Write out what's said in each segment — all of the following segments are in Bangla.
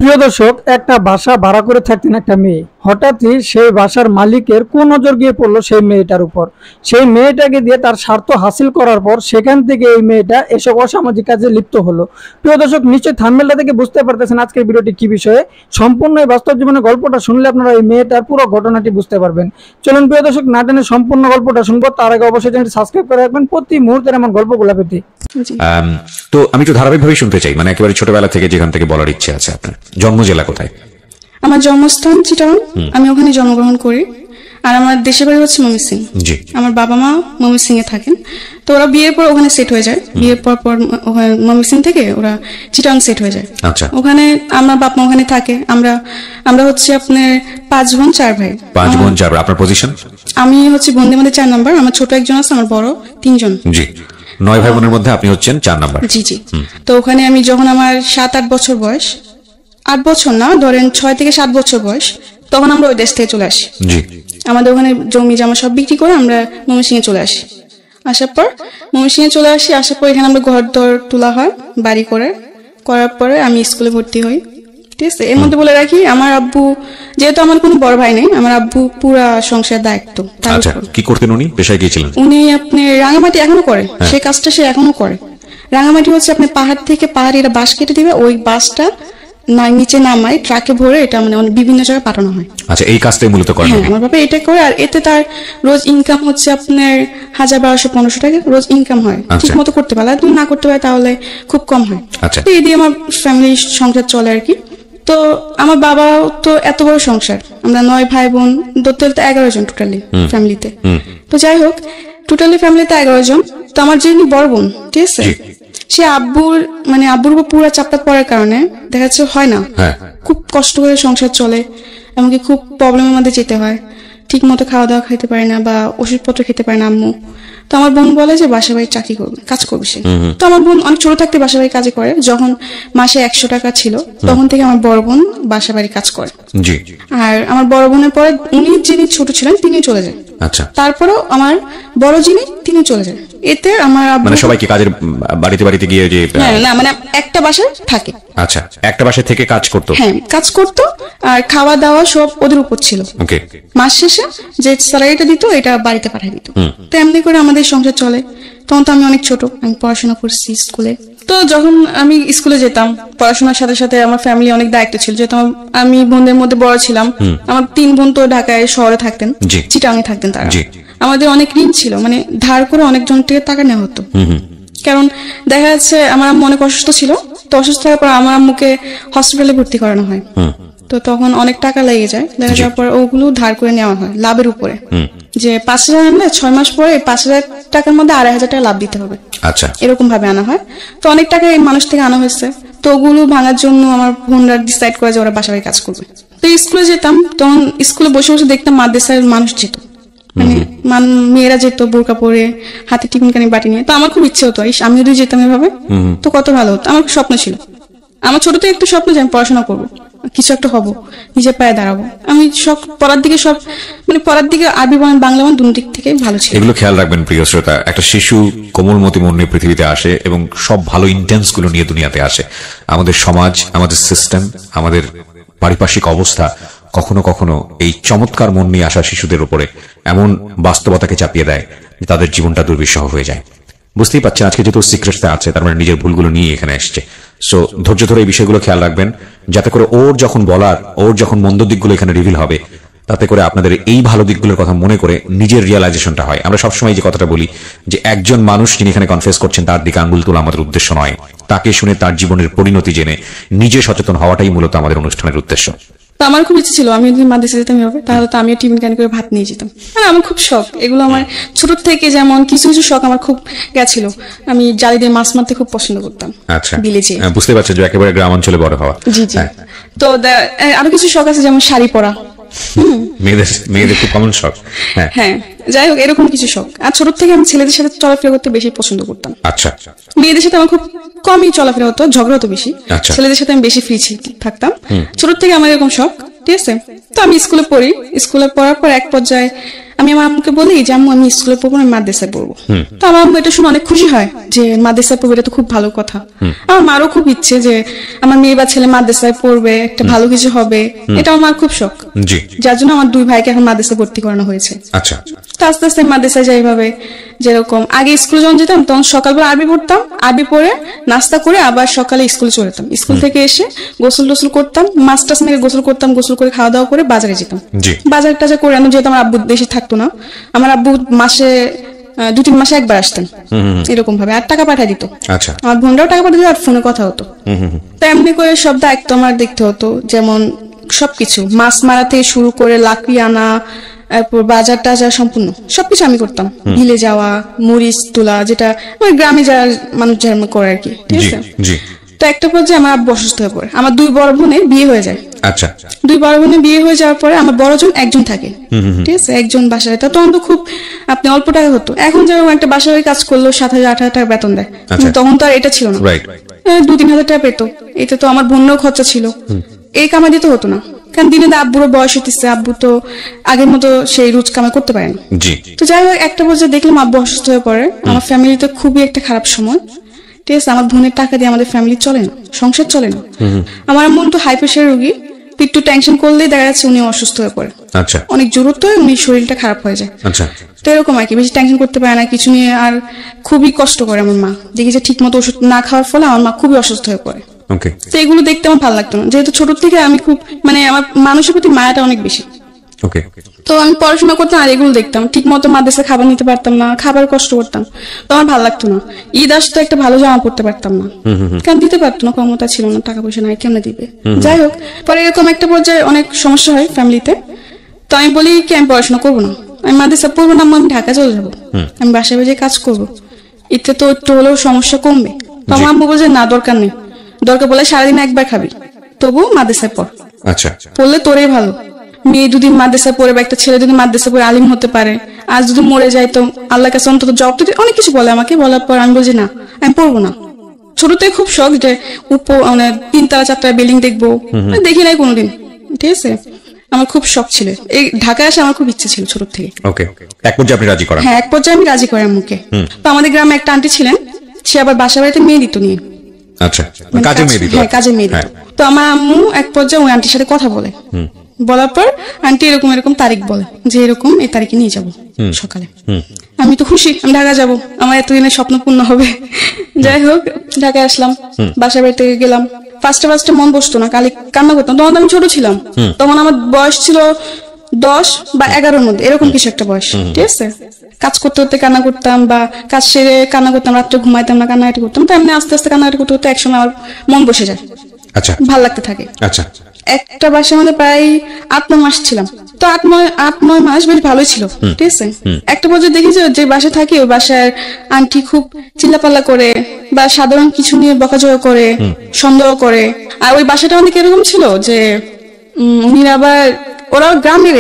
প্রিয় দর্শক, একটা বাসা ভাড়া করে থাকতেন একটা মেয়ে। হঠাৎই সেই বাসার মালিকের কোন নজর গিয়ে পড়লো সেই মেয়েটার উপর। সেই মেয়েটাকে দিয়ে তার স্বার্থ হাসিল করার পর সেখান থেকে এই মেয়েটা এসব অসামাজিক কাজে লিপ্ত হলো। প্রিয় দর্শক, নিশ্চয়ই থাম্বনেলটা থেকে বুঝতে পারতেছেন আজকের ভিডিওটি কি বিষয়ে। সম্পূর্ণ এই বাস্তব জীবনের গল্পটা শুনলে আপনারা এই মেয়েটার পুরো ঘটনাটি বুঝতে পারবেন। চলুন প্রিয় দর্শক, না টেনে সম্পূর্ণ গল্পটা শুনবো। তার আগে অবশ্যই চ্যানেলটি সাবস্ক্রাইব করে রাখবেন প্রতি মুহূর্তের এমন গল্পগুলো পেতে। তো আমি একটু ধারাবাহিকভাবে শুনতে চাই, মানে একেবারে ছোটবেলা থেকে যেখান থেকে বলার ইচ্ছে আছে। আপনার জন্ম জেলা কোথায়? আমার জন্মস্থান চিটাগাং, আমি ওখানে জন্মগ্রহণ করি। আর আমার দেশের বাড়ি হচ্ছে ময়মনসিংহ। জি। আমার বাবা মা ময়মনসিংহে থাকেন, তো ওরা বিয়ের পর ওখানে সেট হয়ে যায়। বিয়ের পর ময়মনসিংহ থেকে ওরা চিটাগাং সেট হয়ে যায়। আচ্ছা। ওখানে আমার বাপ মা ওখানে থাকে। আমরা হচ্ছে আপনার 5 বোন 4 ভাই। 5 বোন 4 ভাই। আপনার পজিশন? আমি হচ্ছে বোনদের মধ্যে 4 নাম্বার। আমার ছোট একজন আছে, আমার বড় 3 জন। জি। 9 ভাই বোনের মধ্যে আপনি হচ্ছেন 4 নাম্বার। জি জি। তো ওখানে আমি যখন আমার 7-8 বছর বয়স, 8 বছর না ধরেন 6 থেকে 7 বছর বয়স, তখন আমরা ওই দেশ থেকে চলে আসি। জি। আমাদের ওখানে জমি জমা সব বিক্রি করে আমরা ময়মনসিংহে চলে আসি। আসার পর এখানে আমরা ঘর দর তোলা হয় বাড়ি করার পরে আমি স্কুলে ভর্তি হই। ঠিক আছে। এর মধ্যে বলে রাখি, আমার আব্বু, যেহেতু আমার কোনো বড় ভাই নেই, আমার আব্বু পুরা সংসার দায়িত্ব। আচ্ছা, কি করতেন উনি? পেশায় কি ছিলেন? উনি আপনি রাঙামাটি এখনো করে, সেই কাজটা সে এখনো করে। রাঙামাটি হচ্ছে আপনি পাহাড় থেকে এরা বাঁশ কেটে দিবে, ওই বাঁশটা নিচে নামায় ট্রাকে ভরে এটা মানে বিভিন্ন জায়গায় পাঠানো হয়। আচ্ছা, এই কাজটাই মূলত করেন? হ্যাঁ, আমার বাবা এটা করে। আর এতে তার রোজ ইনকাম হচ্ছে আপনার 1000-1200-1500 টাকা রোজ ইনকাম হয়। ঠিক মতো করতে পারলে, তুমি না করতে পারে তাহলে খুব কম হয়। আচ্ছা। এই দিয়ে আমার ফ্যামিলি সংসার চলে আর কি। তো আমার বাবাও তো এত বড় সংসার, আমরা 9 ভাই বোন, ধরতে 11 জন টোটালি ফ্যামিলিতে। তো যাই হোক, টোটালি ফ্যামিলিতে 11 জন। তো আমার যিনি বড় বোন, ঠিক আছে, সে আব্বুর উপর পুরো চাপটা পড়ার কারণে দেখা যাচ্ছে হয় না, খুব কষ্ট করে সংসার চলে, এমনকি খুব প্রবলেমের মধ্যে যেতে হয়। ঠিক মতো খাওয়া দাওয়া খাইতে পারে না বা ওষুধপত্র খেতে পারে না আম্মু। তো আমার বোন বলে যে বাসা বাড়ি চাকরি করবে, কাজ করবে সে। তো আমার বোন অনেক ছোট থাকতে বাসা বাড়ি কাজে করে। যখন মাসে 100 টাকা ছিল তখন থেকে আমার বড় বোন বাসা বাড়ি কাজ করে। জি। আর আমার বড় বোনের পরে যিনি ছোট ছিলেন তিনি চলে যায়। আচ্ছা। তারপরেও আমার বড় তিনি চলে যায়। এতে আমার মানে সবাই কি কাজের বাড়িতে গিয়ে যে না মানে একটা বাসায় থাকে। আচ্ছা, একটা বাসায় থেকে কাজ করতো? হ্যাঁ, কাজ করতো। আর খাওয়া দাওয়া সব ওদের উপর ছিল। ওকে। মাস শেষে যে স্যালারিটা দিত এটা বাড়িতে পাঠিয়ে দিত। তো এমনি করে আমাদের সংসার চলে। তখন তো আমি অনেক ছোট, আমি পড়াশোনা করছি স্কুলে। তো যখন আমি স্কুলে যেতাম, পড়াশোনার সাথে সাথে আমার ফ্যামিলি অনেক দায়িত্ব ছিল, যেহেতু আমি বোনদের মধ্যে বড় ছিলাম। আমার 3 বোন তো ঢাকায় শহরে থাকতেন, চিটাগাংয়ে থাকতেন তারা। আমাদের অনেক ঋণ ছিল, মানে ধার করে অনেকজন থেকে টাকা নেওয়া হতো। কারণ দেখা যাচ্ছে আমার আম্মু অনেক অসুস্থ ছিল। তো অসুস্থ হওয়ার পর আমার আম্মুকে হসপিটালে ভর্তি করানো হয়। তো তখন অনেক টাকা লেগে যাওয়ার পর ওগুলো ধার করে নেওয়া হয় লাভের উপরে। যে 5000 আনলে 6 মাস পরে 5000 টাকার মধ্যে 2500 টাকা লাভ দিতে হবে। আচ্ছা। এরকম ভাবে আনা হয়। তো অনেক টাকা এই মানুষ থেকে আনা হয়েছে। তো ওগুলো ভাঙার জন্য আমার বোনরা ডিসাইড করে যে ওরা বাসা বাড়ি কাজ করবে। তো স্কুলে যেতাম, তখন স্কুলে বসে বসে দেখতাম মাদ্রাসার মানুষ যেত, মানে মেয়েরা যেত বোরকা পরে, হাতে টিফিন কানি বাটি নিয়ে। তো আমার খুব ইচ্ছে হতো আমি যদি যেতাম এভাবে তো কত ভালো হতো। আমার স্বপ্ন ছিল, আমার ছোট থেকে একটু স্বপ্ন যে আমি পড়াশোনা করবো, কিছু একটা হবো, নিজের পায়ে দাঁড়াবো। আমি পড়ার দিকে আরবি বলেন বাংলা বলেন দুই দিক থেকে ভালো ছিল। এগুলো খেয়াল রাখবেন প্রিয় শ্রোতা। একটা শিশু কোমলমতি মন নিয়ে পৃথিবীতে আসে এবং সব ভালো ইন্টেন্স গুলো নিয়ে দুনিয়াতে আসে। আমাদের সমাজ, আমাদের সিস্টেম, আমাদের পারিপার্শ্বিক অবস্থা কখনো কখনো এই চমৎকার মন নিয়ে আসা শিশুদের উপরে এমন বাস্তবতাকে চাপিয়ে দেয় যে তাদের জীবনটা দুর্বিষহ হয়ে যায়। বুঝতেই পারছেন আজকে যেহেতু সিক্রেটটা আছে, তার মানে নিজের ভুলগুলো নিয়ে এখানে এসছে। সো ধৈর্য ধরে এই বিষয়গুলো খেয়াল রাখবেন, যাতে করে ওর যখন মন্দ দিকগুলো এখানে রিভিল হবে, তাতে করে আপনাদের এই ভালো দিকগুলোর কথা মনে করে নিজের রিয়ালাইজেশনটা হয়। আমরা সবসময় যে কথাটা বলি যে একজন মানুষ যিনি এখানে কনফেস করছেন তার দিকে আঙ্গুল তোলা আমাদের উদ্দেশ্য নয়, তাকে শুনে তার জীবনের পরিণতি জেনে নিজে সচেতন হওয়াটাই মূলত আমাদের অনুষ্ঠানের উদ্দেশ্য। আমার খুব ইচ্ছে ছিল আমি যদি মাদ্রাসা যেতাম হবে, তাহলে তো আমিও টিফিন ক্যান করে ভাত নিয়ে যেতাম। আর আমার খুব শখ এগুলো, আমার ছোট থেকে যেমন কিছু কিছু শখ আমার খুব গেছিল। আমি জালি দিয়ে মাছ মারতে খুব পছন্দ করতাম। আচ্ছা, বিলেজে। বুঝতে পারছো যে একেবারে গ্রাম অঞ্চলে বড় হওয়া। জি জি। তো আরো কিছু শখ আছে, যেমন শাড়ি পরা। মেয়েদের খুব কমন শখ। হ্যাঁ, যাই হোক এরকম কিছু শখ। আর ছোট থেকে আমি ছেলেদের সাথে চলাফেরা করতে বেশি পছন্দ করতাম। আচ্ছা। মেয়েদের সাথে আমার খুব কমই চলাফেরা হতো, ঝগড়া হতো বেশি। ছেলেদের সাথে আমি বেশি ফ্রি থাকতাম। ছোট থেকে আমার এরকম শখ, ঠিক আছে। তো আমি স্কুলে পড়ার পর এক পর্যায়ে আমি আমার আম্মুকে বলি যে আম্মু আমি স্কুলে পড়বো না, মাদ্রাসায় পড়বো। তো আমার আম্মু এটা শুনে অনেক খুশি হয় যে মাদ্রাসায় পড়বে, এটা তো খুব ভালো কথা। আমার মারও খুব ইচ্ছে যে আমার মেয়ে বা ছেলে মাদ্রাসায় পড়বে, একটা ভালো কিছু হবে, এটা আমার খুব শখ। জি। যার জন্য আমার 2 ভাইকে এখন মাদ্রাসায় ভর্তি করানো হয়েছে। আচ্ছা। তো আস্তে আস্তে মাদ্রাসায় যাই ভাবে, যেরকম আগে স্কুলে যখন যেতাম তখন সকালবেলা আরবি পড়তাম, আরবি পড়ে নাস্তা করে আবার সকালে স্কুলে চলে যেতাম। স্কুল থেকে এসে গোসল টোসল করতাম, মাছ টাছ মেরে গোসল করতাম, গোসল করে খাওয়া দাওয়া করে বাজারে যেতাম। বাজার টাজার করে আমি, যেহেতু আমার আব্বু দেশে থাকতো না, আমার আব্বু মাসে 2-3 মাসে একবার আসতেন এরকম ভাবে, আর টাকা পাঠিয়ে দিত। আচ্ছা। আমার বোনরাও টাকা পাঠিয়ে দিত, আর ফোনে কথা হতো। তো এমনি করে সব দায়িত্ব আমার দেখতে হতো, যেমন সবকিছু মাছ মারা থেকে শুরু করে লাকড়ি আনা, তারপর বাজার টাজার সম্পূর্ণ সবকিছু আমি করতাম। বিলে যাওয়া, মরিচ তোলা, যেটা ওই গ্রামে যারা মানুষ যেমন করে আর কি, ঠিক আছে। তো একটা পর্যায়ে আমার আব্বু অসুস্থ হয়ে পড়ে, আমার 2 বড় বোনের বিয়ে হয়ে যায়। আচ্ছা। 2 বড় বোনের বিয়ে হয়ে যাওয়ার পরে আমার বড়জন একজন থাকে, ঠিক আছে, একজন বাসায়। তখন তো খুব আপনি অল্প টাকা হতো, এখন যেরকম একটা বাসায় কাজ করলো 7,000-8,000 টাকা বেতন দেয়, তখন তো আর এটা ছিল না। 2-3 হাজার টাকা পেতো, এটা তো আমার বোনেরও খরচা ছিল, এই কামাই দিতে হতো না। কারণ দিনে আব্বুরও বয়স হতেছে, আব্বু তো আগের মতো সেই রোজ কামাই করতে পারে না। তো যাই হোক একটা পর্যায়ে দেখলাম আব্বু অসুস্থ হয়ে পড়ে, আমার ফ্যামিলিতে খুবই একটা খারাপ সময়, ঠিক আছে। আমার বোনের টাকা দিয়ে আমাদের ফ্যামিলি চলে না, সংসার চলে না। আমার বোন তো হাই প্রেশার রোগী, একটু টেনশন করলেই দেখা যাচ্ছে উনি অসুস্থ হয়ে পড়ে, অনেক জরুরত হয়, উনি শরীরটা খারাপ হয়ে যায়। তো এরকম আর কি, বেশি টেনশন করতে পারে না কিছু নিয়ে, আর খুবই কষ্ট করে আমার মা। দেখি যে ঠিক মতো ওষুধ না খাওয়ার ফলে আমার মা খুবই অসুস্থ হয়ে পড়ে। তো এগুলো দেখতে আমার ভালো লাগতো না, যেহেতু ছোট থেকে আমি খুব মানে আমার মানুষের প্রতি মায়াটা অনেক বেশি। তো আমি পড়াশোনা করতাম আর এগুলো দেখতাম, ঠিক মতো মাদ্রাসায় খাবার নিতে পারতাম না, খাবার কষ্ট করতাম, তো আমার ভালো লাগতো না। ঈদ আসতো একটা ভালো জামা পড়তে পারতাম না, কারণ দিতে পারতো না, ক্ষমতা ছিল না, টাকা পয়সা নাই, কেমনে দিবে। যাই হোক পরে এরকম একটা পর্যায়ে অনেক সমস্যা হয় ফ্যামিলিতে। তো আমি বলি কি আমি পড়াশোনা করবো না, আমি মাদ্রাসা পড়বো না, আমি ঢাকা চলে যাবো, আমি বাসায় বাজে কাজ করবো, এতে তো একটু হলেও সমস্যা কমবে। তো আমার আম্মু বলছে না দরকার নেই, দরকার বলে সারাদিন একবার খাবি, তবু মাদ্রাসায় পড়, পড়লে তোরই ভালো। মেয়ে যদি মাদ্রাসায় পড়ে বা একটা ছেলে যদি মাদ্রাসায় পড়ে আলিম হতে পারে, আজ যদি মরে যায় তো আল্লাহর কাছে অন্তত জব তো, অনেক কিছু বলে আমাকে। বলার পর আমি বলছি না আমি পড়বো না। ছোট থেকে খুব শখ যে 3-4 তলা বিল্ডিং দেখবো, দেখি নাই কোনোদিন, ঠিক আছে। আমার খুব শখ ছিল, এই ঢাকায় আসে আমার খুব ইচ্ছে ছিল ছোট থেকে। হ্যাঁ, এক পর্যায়ে আমি রাজি করি আম্মুকে। তো আমাদের গ্রামে একটা আন্টি ছিলেন, সে আবার বাসা বাড়িতে মেয়ে দিত নিয়ে, কাজের মেয়ে দিত। তো আমার আম্মু এক পর্যায়ে ওই আন্টির সাথে কথা বলে, বলার পর আন্টি এরকম এরকম তারিখ বলে যে এরকম এই তারিখে নিয়ে যাবো সকালে। আমি তো খুশি, আমি ঢাকা যাবো, আমার এতদিনের স্বপ্ন পূর্ণ হবে। যাই হোক ঢাকায় আসলাম, বাসা বাড়ি থেকে গেলাম। ফার্স্টে মন বসতো না, কালি কান্না করতাম। তখন আমি ছোট ছিলাম, তখন আমার বয়স ছিল 10 বা 11-র মধ্যে, এরকম কিছু একটা বয়স, ঠিক আছে। কাজ করতে করতে কান্না করতাম, বা কাজ সেরে কান্না করতাম, রাত্রে ঘুমাইতাম না, কান্নাকাটি করতাম। তো এমনি আস্তে আস্তে কান্নাকাটি করতে করতে একসময় আমার মন বসে যায়, ভাল লাগতে থাকে। একটা বাসার মধ্যে প্রায় 8-9 মাস ছিলাম। তো 8-9 মাস বেশ ভালোই ছিল, ঠিক আছে। একটা পর্যায়ে দেখি যে বাসায় থাকি ওই বাসার আন্টি খুব চিল্লাপাল্লা করে বা সাধারণ কিছু নিয়ে বকাঝকা করে, সন্দেহ করে। আর ওই বাসাটা আমাদের কিরকম ছিল যে উনি আবার ওরা গ্রামের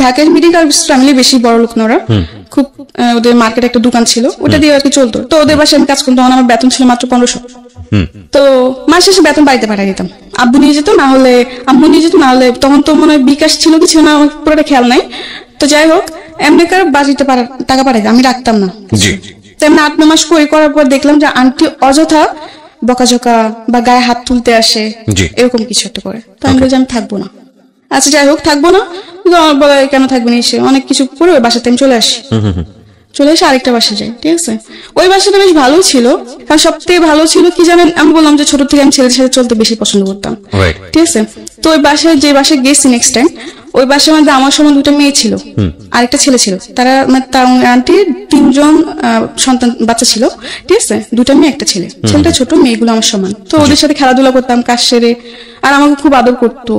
ঢাকার মিডিল ক্লাস ফ্যামিলি, বেশি বড় লোক না ওরা, খুব ওদের মার্কেটে একটা দোকান ছিল, ওটা দিয়ে আর কি চলতো। তো ওদের বাসায় আমি কাজ করতাম, আমার বেতন ছিল মাত্র 1500। তো মাস শেষে বেতন বাড়িতে পাঠিয়ে দিতাম, আব্বু নিয়ে যেত, না হলে আম্মু নিয়ে যেত, না হলে তখন তো মনে হয় বিকাশ ছিল কি ছিল না পুরোটা খেয়াল নাই। তো যাই হোক এমনি করে বাড়িতে টাকা পাঠাই, আমি রাখতাম না। তেমনি 8-9 মাস করার পর দেখলাম যে আন্টি অযথা বকাঝকা বা গায়ে হাত তুলতে আসে, এরকম কিছু একটা করে। তো আমি বলছি আমি থাকবো না। আচ্ছা যাই হোক থাকবো না, বলে কেন থাকবেন, এসে অনেক কিছু করে ওই বাসাতে আমি চলে আসি। চলে এসে আরেকটা বাসা যাই, ঠিক আছে। ওই বাসাটা বেশ ভালো ছিল, কারণ সব থেকে ভালো ছিল কি জানেন, আমি বললাম যে ছোট থেকে আমি ছেলেদের সাথে চলতে বেশি পছন্দ করতাম, ঠিক আছে। তো ওই বাসায় যে বাসায় গেছি নেক্সট টাইম, ওই বাসার মধ্যে আমার সময় 2টা মেয়ে ছিল, আরেকটা ছেলে ছিল। তারা মানে তার আন্টির 3 জন সন্তান বাচ্চা ছিল, ঠিক আছে। 2টা মেয়ে একটা ছেলে, ছেলেটা ছোট, মেয়েগুলো আমার সমান। তো ওদের সাথে খেলাধুলা করতাম, কাজ সেরে, আর আমাকে খুব আদর করতো।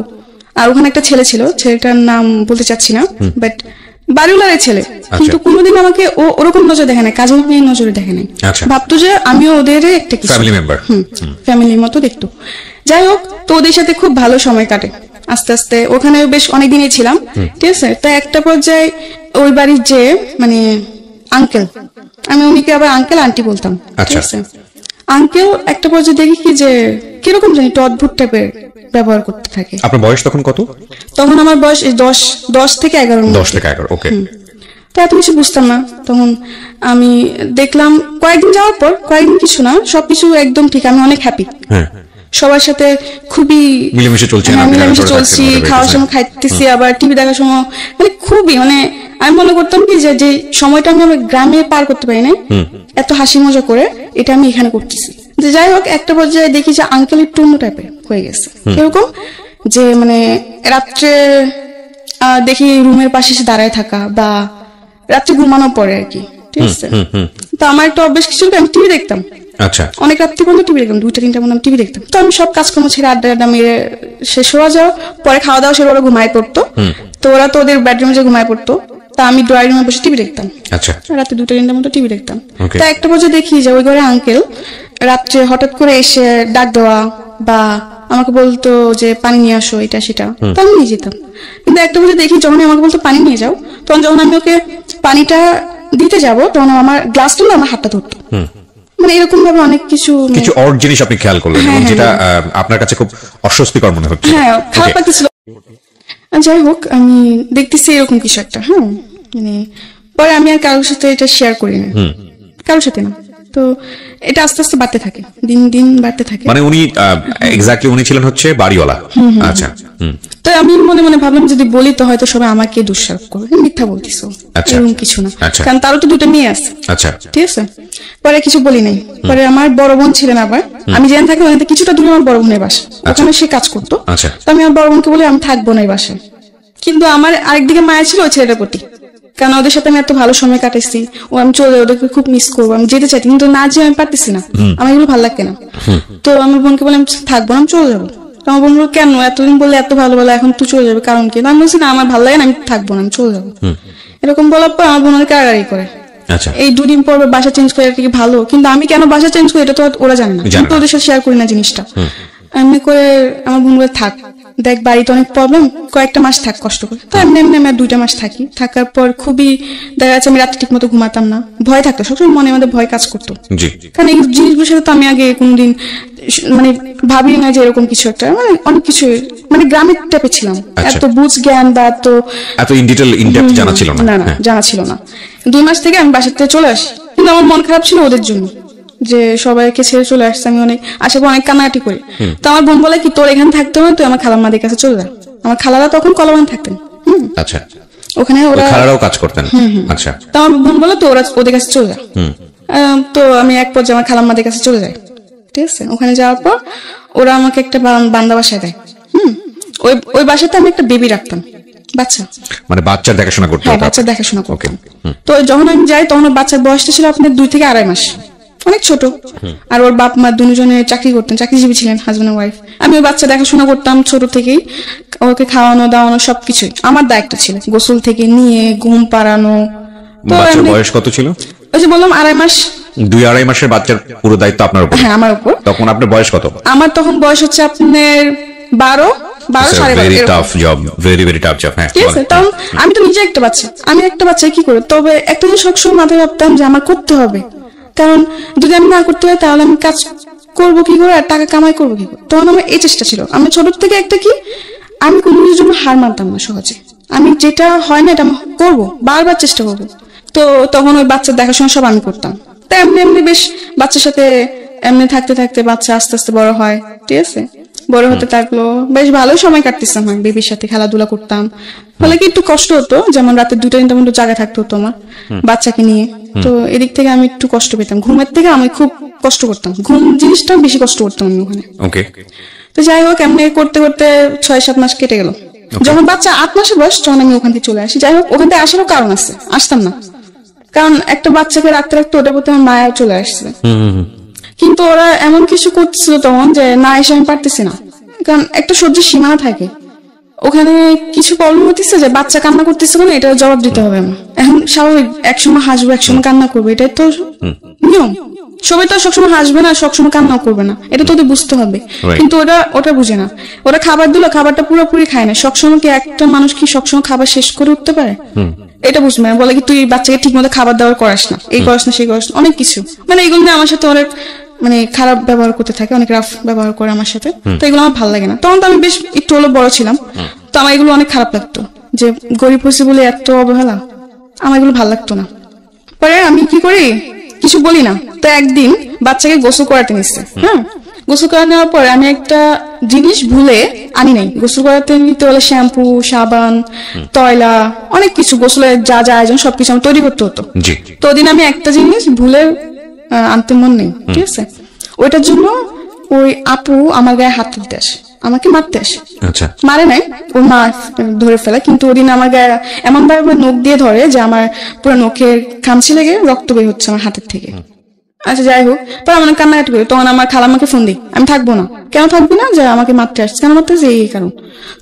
আর ওখানে একটা ছেলে ছিল, ছেলেটার নাম বলতে চাচ্ছি না, বাট বাড়িওয়ালার ছেলে, কিন্তু কোনোদিন আমাকে ওরকম নজর দেখে নাই, কাজের মেয়ে নজরে দেখে নাই। ভাবতো যে আমিও ওদের একটা ফ্যামিলির মতো দেখতো। যাই হোক তো ওদের সাথে খুব ভালো সময় কাটে, আস্তে আস্তে ওখানে বেশ অনেকদিনই ছিলাম, ঠিক আছে। তো একটা পর্যায়ে ওই বাড়ির যে মানে আঙ্কেল, আমি উনিকে আবার আঙ্কেল আন্টি বলতাম, ঠিক আছে। আঙ্কেল একটা পর্যায়ে দেখি কি যে কিরকম জানি একটু অদ্ভুত টাইপের ব্যবহার করতে থাকে। আপনার বয়স তখন কত? তখন আমার বয়স 10 থেকে 11। ওকে। তো এত কিছু বুঝতাম না। তখন আমি দেখলাম কয়েকদিন যাওয়ার পর, কয়েকদিন কিছু না, সবকিছু একদম ঠিক, আমি অনেক হ্যাপি, সবার সাথে খুবই মিলেমিশে চলছে, মিলেমিশে চলছি, খাওয়ার সময় খাইতেছি, আবার টিভি দেখার সময় মানে খুবই মানে আমি মনে করতাম কি যে সময়টা আমি আমার গ্রামে পার করতে পারি না এত হাসি মজা করে, এটা আমি এখানে করতেছি। যে যাই হোক, একটা পর্যায়ে দেখি যে আঙ্কেল একটু অন্য টাইপের হয়ে গেছে, এরকম যে মানে রাত্রে দেখি রুমের পাশে এসে দাঁড়ায় থাকা, বা রাত্রে ঘুমানোর পরে আর কি, ঠিক আছে। তো আমার একটা অভ্যাস কিছু, আমি টিভি দেখতাম, আচ্ছা, অনেক রাত্রি পর্যন্ত টিভি দেখতাম, 2টা 3টা পর্যন্ত টিভি দেখতাম। তো আমি সব কাজকর্ম ছেড়ে আড্ডা মেরে শেষ হওয়া যাওয়া পরে খাওয়া দাওয়া সেরে ওরা ঘুমায় পড়তো, তো ওরা তো ওদের বেডরুমে যে ঘুমায় পড়তো, তা আমি ড্রয়িং রুমে বসে টিভি দেখতাম। আচ্ছা, রাতে 2টা 3টার মতো টিভি দেখতাম। তা একটা পর্যায়ে দেখি যে ওই ঘরে আঙ্কেল রাত্রে হঠাৎ করে এসে ডাক দেওয়া, বা আমাকে বলতো যে পানি নিয়ে আসো, এটা সেটা, তো আমি নিয়ে যেতাম। কিন্তু একটা পর্যায়ে দেখি যখন আমাকে বলতো পানি নিয়ে যাও, তখন যখন আমি ওকে পানিটা দিতে যাব, তখন আমার গ্লাসটা না আমার হাতটা ধরতো, মানে এরকম ভাবে অনেক কিছু অড জিনিস আপনি খেয়াল করলেন, যেটা আপনার কাছে খুব অস্বস্তিকর মনে হচ্ছে। হ্যাঁ, খারাপ লাগতেছিল। যাই হোক, আমি দেখতেছি এরকম কিছু একটা, মানে পরে আমি আর কারোর সাথে এটা শেয়ার করি না, কারোর সাথে না। তো এটা আস্তে আস্তে বাড়তে থাকে, দিন দিন বাড়তে থাকে। মানে উনি এক্স্যাক্টলি উনি ছিলেন হচ্ছে বাড়িওয়ালা। আচ্ছা, তো আমি মনে মনে ভাবলাম যদি বলি তো হয়তো সবাই আমাকে দোষারোপ করবে, মিথ্যা বলতেছো, এরকম কিছু না, কারণ তারও তো 2টা মেয়ে আছে। আচ্ছা, ঠিক আছে। পরে কিছু বলি নাই। পরে আমার বড় বোন ছিলেন, আবার আমি যেখানে থাকি ওখানে কিছুটা দূরে আমার বড় বোনের বাসা, ওখানে সে কাজ করতো। তো আমি আমার বড় বোনকে বলি আমি থাকবো না এই বাসায়, কিন্তু আমার আরেকদিকে মায়া ছিল ওই ছেলেটার প্রতি, কারণ ওদের সাথে আমি এত ভালো সময় কাটাইছি, ও আমি চলে ওদেরকে খুব মিস করবো, আমি যেতে চাইছি কিন্তু না, যে আমি পারতেছি না, আমার এগুলো ভালো লাগছে না। তো আমার বোনকে বলে আমি থাকবো না, আমি চলে যাবো। আমার বোন বলল কেন, এতদিন বলে এত ভালো বলে এখন তুই চলে যাবে, কারণ কি? আমি বলছি না, আমার ভালো লাগে না, আমি থাকবো না, আমি চলে যাবো। এরকম বলার পর আমার বোন কারাগারি করে। এই 2 দিন পর বাসা চেঞ্জ করে, এটা কি ভালো? কিন্তু আমি কেন বাসা চেঞ্জ করি এটা তো ওরা জানে না, আমি তো ওদের সাথে শেয়ার করি না জিনিসটা। এমনি করে আমার বোন বলে থাক, দেখ বাড়িতে অনেক প্রবলেম, কয়েকটা মাস থাক কষ্ট করে। তো এমনি এমনি আমি 2টা মাস থাকি। থাকার পর খুবই দেখা যাচ্ছে আমি রাতে ঠিক মতো ঘুমাতাম না, ভয় থাকতো সবসময়, মনে মধ্যে ভয় কাজ করতো, কারণ এই জিনিসগুলোর সাথে তো আমি আগে কোনদিন মানে ভাবি না যে এরকম কিছু একটা, মানে অনেক কিছু, মানে গ্রামের টাইপে ছিলাম, এত বুঝ জ্ঞান বা এত ইন ডিটেইল ইন ডেপথ জানা ছিল না, জানা ছিল না। 2 মাস থেকে আমি বাসা থেকে চলে আসি, কিন্তু আমার মন খারাপ ছিল ওদের জন্য, যে সবাইকে ছেড়ে চলে আসছে, আমি অনেক আশা করি অনেক কান্নাকাটি করি। তো আমার বোন বলে কি তোর এখানে থাকতে হবে, তুই আমার খালাম্মাদের কাছে চলে যা। আমার খালারা তখন কলাবান থাকতেন, আচ্ছা, ওখানে ওরা খালারাও কাজ করতেন। আচ্ছা, তো আমার বোন বলে তো ওরা ওদের কাছে চলে যা। তো আমি এক পর্যায়ে আমার খালাম্মাদের কাছে চলে যাই, ঠিক আছে। ওখানে যাওয়ার পর ওরা আমাকে একটা বান্দা বাসায় দেয়। ওই বাসাতে আমি একটা বেবি রাখতাম, বাচ্চা, মানে বাচ্চার দেখাশোনা করতে। হ্যাঁ, বাচ্চার দেখাশোনা করতাম। তো যখন আমি যাই তখন বাচ্চার বয়সটা ছিল আপনার 2 থেকে 2.5 মাস, অনেক ছোট। আর ওর বাপ মা দুজনে চাকরি করতেন, চাকরিজীবী ছিলেন, হাজবেন্ড এন্ড ওয়াইফ। আমি ওই বাচ্চা দেখাশোনা করতাম ছোট থেকেই, ওকে খাওয়ানো দাওয়ানো সবকিছুই আমার দায়িত্ব ছিল, গোসল থেকে নিয়ে ঘুম পাড়ানো। তো বাচ্চার বয়স কত ছিল? ওই যে বললাম 2.5 মাস। 2-2.5 মাসের বাচ্চার পুরো দায়িত্ব আপনার উপর? হ্যাঁ, আমার উপর। তখন আপনার বয়স কত? আমার তখন বয়স হচ্ছে আপনার 12 সাড়ে 12। Very tough job, very very tough job. হ্যাঁ, ঠিক আছে। তখন আমি তো নিজে একটা বাচ্চা, আমি একটা বাচ্চা কি করে, তবে একটা জিনিস সবসময় মাথায় ভাবতাম যে আমার করতে হবে, কারণ যদি আমি না করতে হয় তাহলে আমি কাজ করবো কি করে আর টাকা কামাই করবো কি করে। তখন আমার এই চেষ্টা ছিল, আমি ছোট থেকে একটা কি, আমি কোনো কিছুর জন্য হার মানতাম না সহজে, আমি যেটা হয় না এটা আমি করবো, বারবার চেষ্টা করবো। তো তখন ওই বাচ্চার দেখাশোনা সব আমি করতাম। তো এমনি এমনি বেশ বাচ্চার সাথে এমনি থাকতে থাকতে বাচ্চা আস্তে আস্তে বড় হয়, ঠিক আছে। বড় হতে থাকলো, বেশ ভালোই সময় কাটতেছিলাম, আমি বেবির সাথে খেলাধুলা করতাম। ফলে কি একটু কষ্ট হতো, যেমন রাতে 2টা 3টা পর্যন্ত জায়গা থাকতে হতো আমার বাচ্চাকে নিয়ে। তো এদিক থেকে আমি একটু কষ্ট পেতাম, ঘুমের থেকে আমি খুব কষ্ট করতাম, ঘুম জিনিসটা বেশি কষ্ট করতাম আমি ওখানে। তো যাই হোক, এমনি করতে করতে 6-7 মাস কেটে গেল। যখন বাচ্চা 8 মাসের বয়স তখন আমি ওখান থেকে চলে আসি। যাই হোক, ওখান থেকে আসারও কারণ আছে, আসতাম না, কারণ একটা বাচ্চাকে রাখতে রাখতে ওটার প্রতি আমার মায়া চলে আসছে। কিন্তু ওরা এমন কিছু করতেছিল তখন যে না এসে আমি পারতেছি না, কারণ একটা সহ্যের সীমানা থাকে। ওখানে কিছু প্রবলেম হতেছে যে বাচ্চা কান্না করতেছে না, এটা জবাব দিতে হবে আমার। এখন স্বাভাবিক, একসময় হাসবো একসময় কান্না করবে, এটাই তো নিয়ম। সবাই তো সবসময় হাসবে না, সবসময় কান্নাও করবে না, এটা তো ওদের বুঝতে হবে। কিন্তু ওটা বুঝে না। ওরা খাবার দিল, খাবারটা পুরোপুরি খায় না। সবসময় কি একটা মানুষ কি সবসময় খাবার শেষ করে উঠতে পারে? এটা বুঝবে না, বলে কি তুই বাচ্চাকে ঠিক মতো খাবার দাবার করাস না, এই করাস না সেই করাস না, অনেক কিছু। মানে এগুলো নিয়ে আমার সাথে অনেক মানে খারাপ ব্যবহার করতে থাকে, অনেক রাফ ব্যবহার করে আমার সাথে। তো এগুলো আমার ভালো লাগে না। তখন তো আমি বেশ একটু হলো বড় ছিলাম, তো আমার এগুলো অনেক খারাপ লাগতো যে গরিব হয়েছে বলে এত অবহেলা, আমার এগুলো ভালো লাগতো না। পরে আমি কি করি, কিছু বলি না। তো একদিন বাচ্চাকে গোসল করাতে নিচ্ছে, হ্যাঁ, গোসল করা নেওয়ার পরে আমি একটা জিনিস ভুলে আনি নাই। গোসল করাতে নিতে হলে শ্যাম্পু, সাবান, তয়লা, অনেক কিছু, গোসলের যা যা আয়োজন সবকিছু আমার তৈরি করতে হতো। তো ওদিন আমি একটা জিনিস ভুলে আনতে মন নেই, ঠিক আছে। ওইটার জন্য ওই আপু আমার গায়ে হাত তুলতে আসে, আমাকে মারতে আসে। মারে নাই, ওর মা ধরে ফেলে, কিন্তু ওদিন আমার গায়ে এমন ভাবে নখ দিয়ে ধরে যে আমার পুরো নখের খামচি লেগে রক্ত বের হচ্ছে আমার হাতের থেকে। আচ্ছা যাই হোক, পরে আমার কান্নাকাটি করি। তখন আমার খালাম্মাকে ফোন দিই, আমি থাকবো না। কেন থাকবি না? যে আমাকে মারতে আসছে। কেন মারতে আসছে? এই কারণ।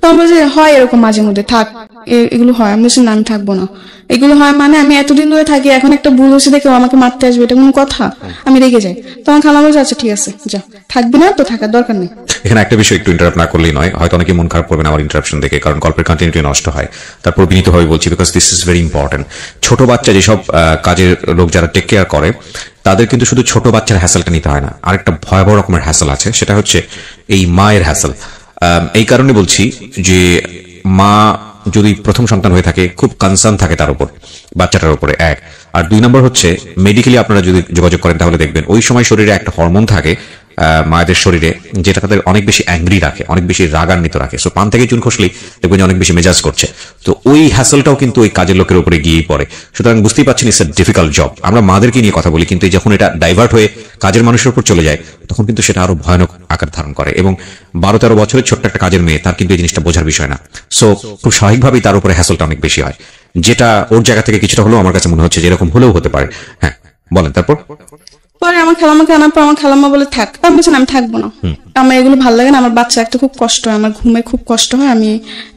তখন বলছে হয় এরকম মাঝে মধ্যে, থাক, এগুলো হয়। আমি বলছি না, আমি থাকবো না। এগুলো হয় মানে আমি এতদিন ধরে থাকি, এখন একটা ভুল হচ্ছে দেখে আমাকে মারতে আসবে, এটা কোনো কথা? আমি রেগে যাই। তখন খালাম্মা বলছে আচ্ছা ঠিক আছে, যা, থাকবি না তো থাকার দরকার নেই। এখানে একটা বিষয় একটু ইন্টারাপ্ট না করলেই নয়, হয়তো অনেকে মন খারাপ করবেন আমার ইন্টারাপশন দেখে, কারণ গল্পের কন্টিনিউটি নষ্ট হয়। তারপর বিনীতভাবে বলছি, because this is very important. ছোট বাচ্চা যেসব কাজের লোক যারা টেক কেয়ার করে, তাদের কিন্তু শুধু ছোট বাচ্চার হ্যাসেলটা নিতে হয় না, আরেকটা ভয়াবহ রকমের হ্যাসেল আছে, সেটা হচ্ছে এই মায়ের হ্যাসেল। এই কারণে বলছি যে মা যদি প্রথম সন্তান হয়ে থাকে, খুব কনসার্ন থাকে তার উপর, বাচ্চাটার উপরে, এক। আর 2 নম্বর হচ্ছে মেডিকেলি আপনারা যদি যোগাযোগ করেন তাহলে দেখবেন ওই সময় শরীরে একটা হরমোন থাকে মায়েদের শরীরে, যেটা তাদের অনেক বেশি অ্যাংরি রাখে, অনেক বেশি রাগান্বিত রাখে। সো পান থেকে চুন খসলেই দেখবেন যে অনেক বেশি মেজাজ করছে। তো ওই হ্যাসেলটাও কিন্তু ওই কাজের লোকের উপরে গিয়েই পড়ে। সুতরাং বুঝতেই পারছেন ইটস এ ডিফিকাল্ট জব। আমরা মাদেরকে নিয়ে কথা বলি, কিন্তু যখন এটা ডাইভার্ট হয়ে কাজের মানুষের উপর চলে যায়, তখন কিন্তু সেটা আরো ভয়ানক আকার ধারণ করে। এবং 12-13 বছরের ছোট্ট একটা কাজের মেয়ে, তার কিন্তু এই জিনিসটা বোঝার বিষয় না। সো খুব স্বাভাবিকভাবেই তার উপরে হ্যাসেলটা অনেক বেশি হয়, যেটা ওর জায়গা থেকে কিছুটা হলেও আমার কাছে মনে হচ্ছে যে এরকম হলেও হতে পারে। হ্যাঁ বলেন। তারপর পরে আমার খালাম্মাকে আনার পর আমার খালাম্মা বলে থাক। আমি বলছি আমি থাকবো না, আমার এগুলো ভালো লাগে না। আমার বাচ্চা রাখতে খুব কষ্ট হয়, আমার ঘুমে খুব কষ্ট হয়। আমি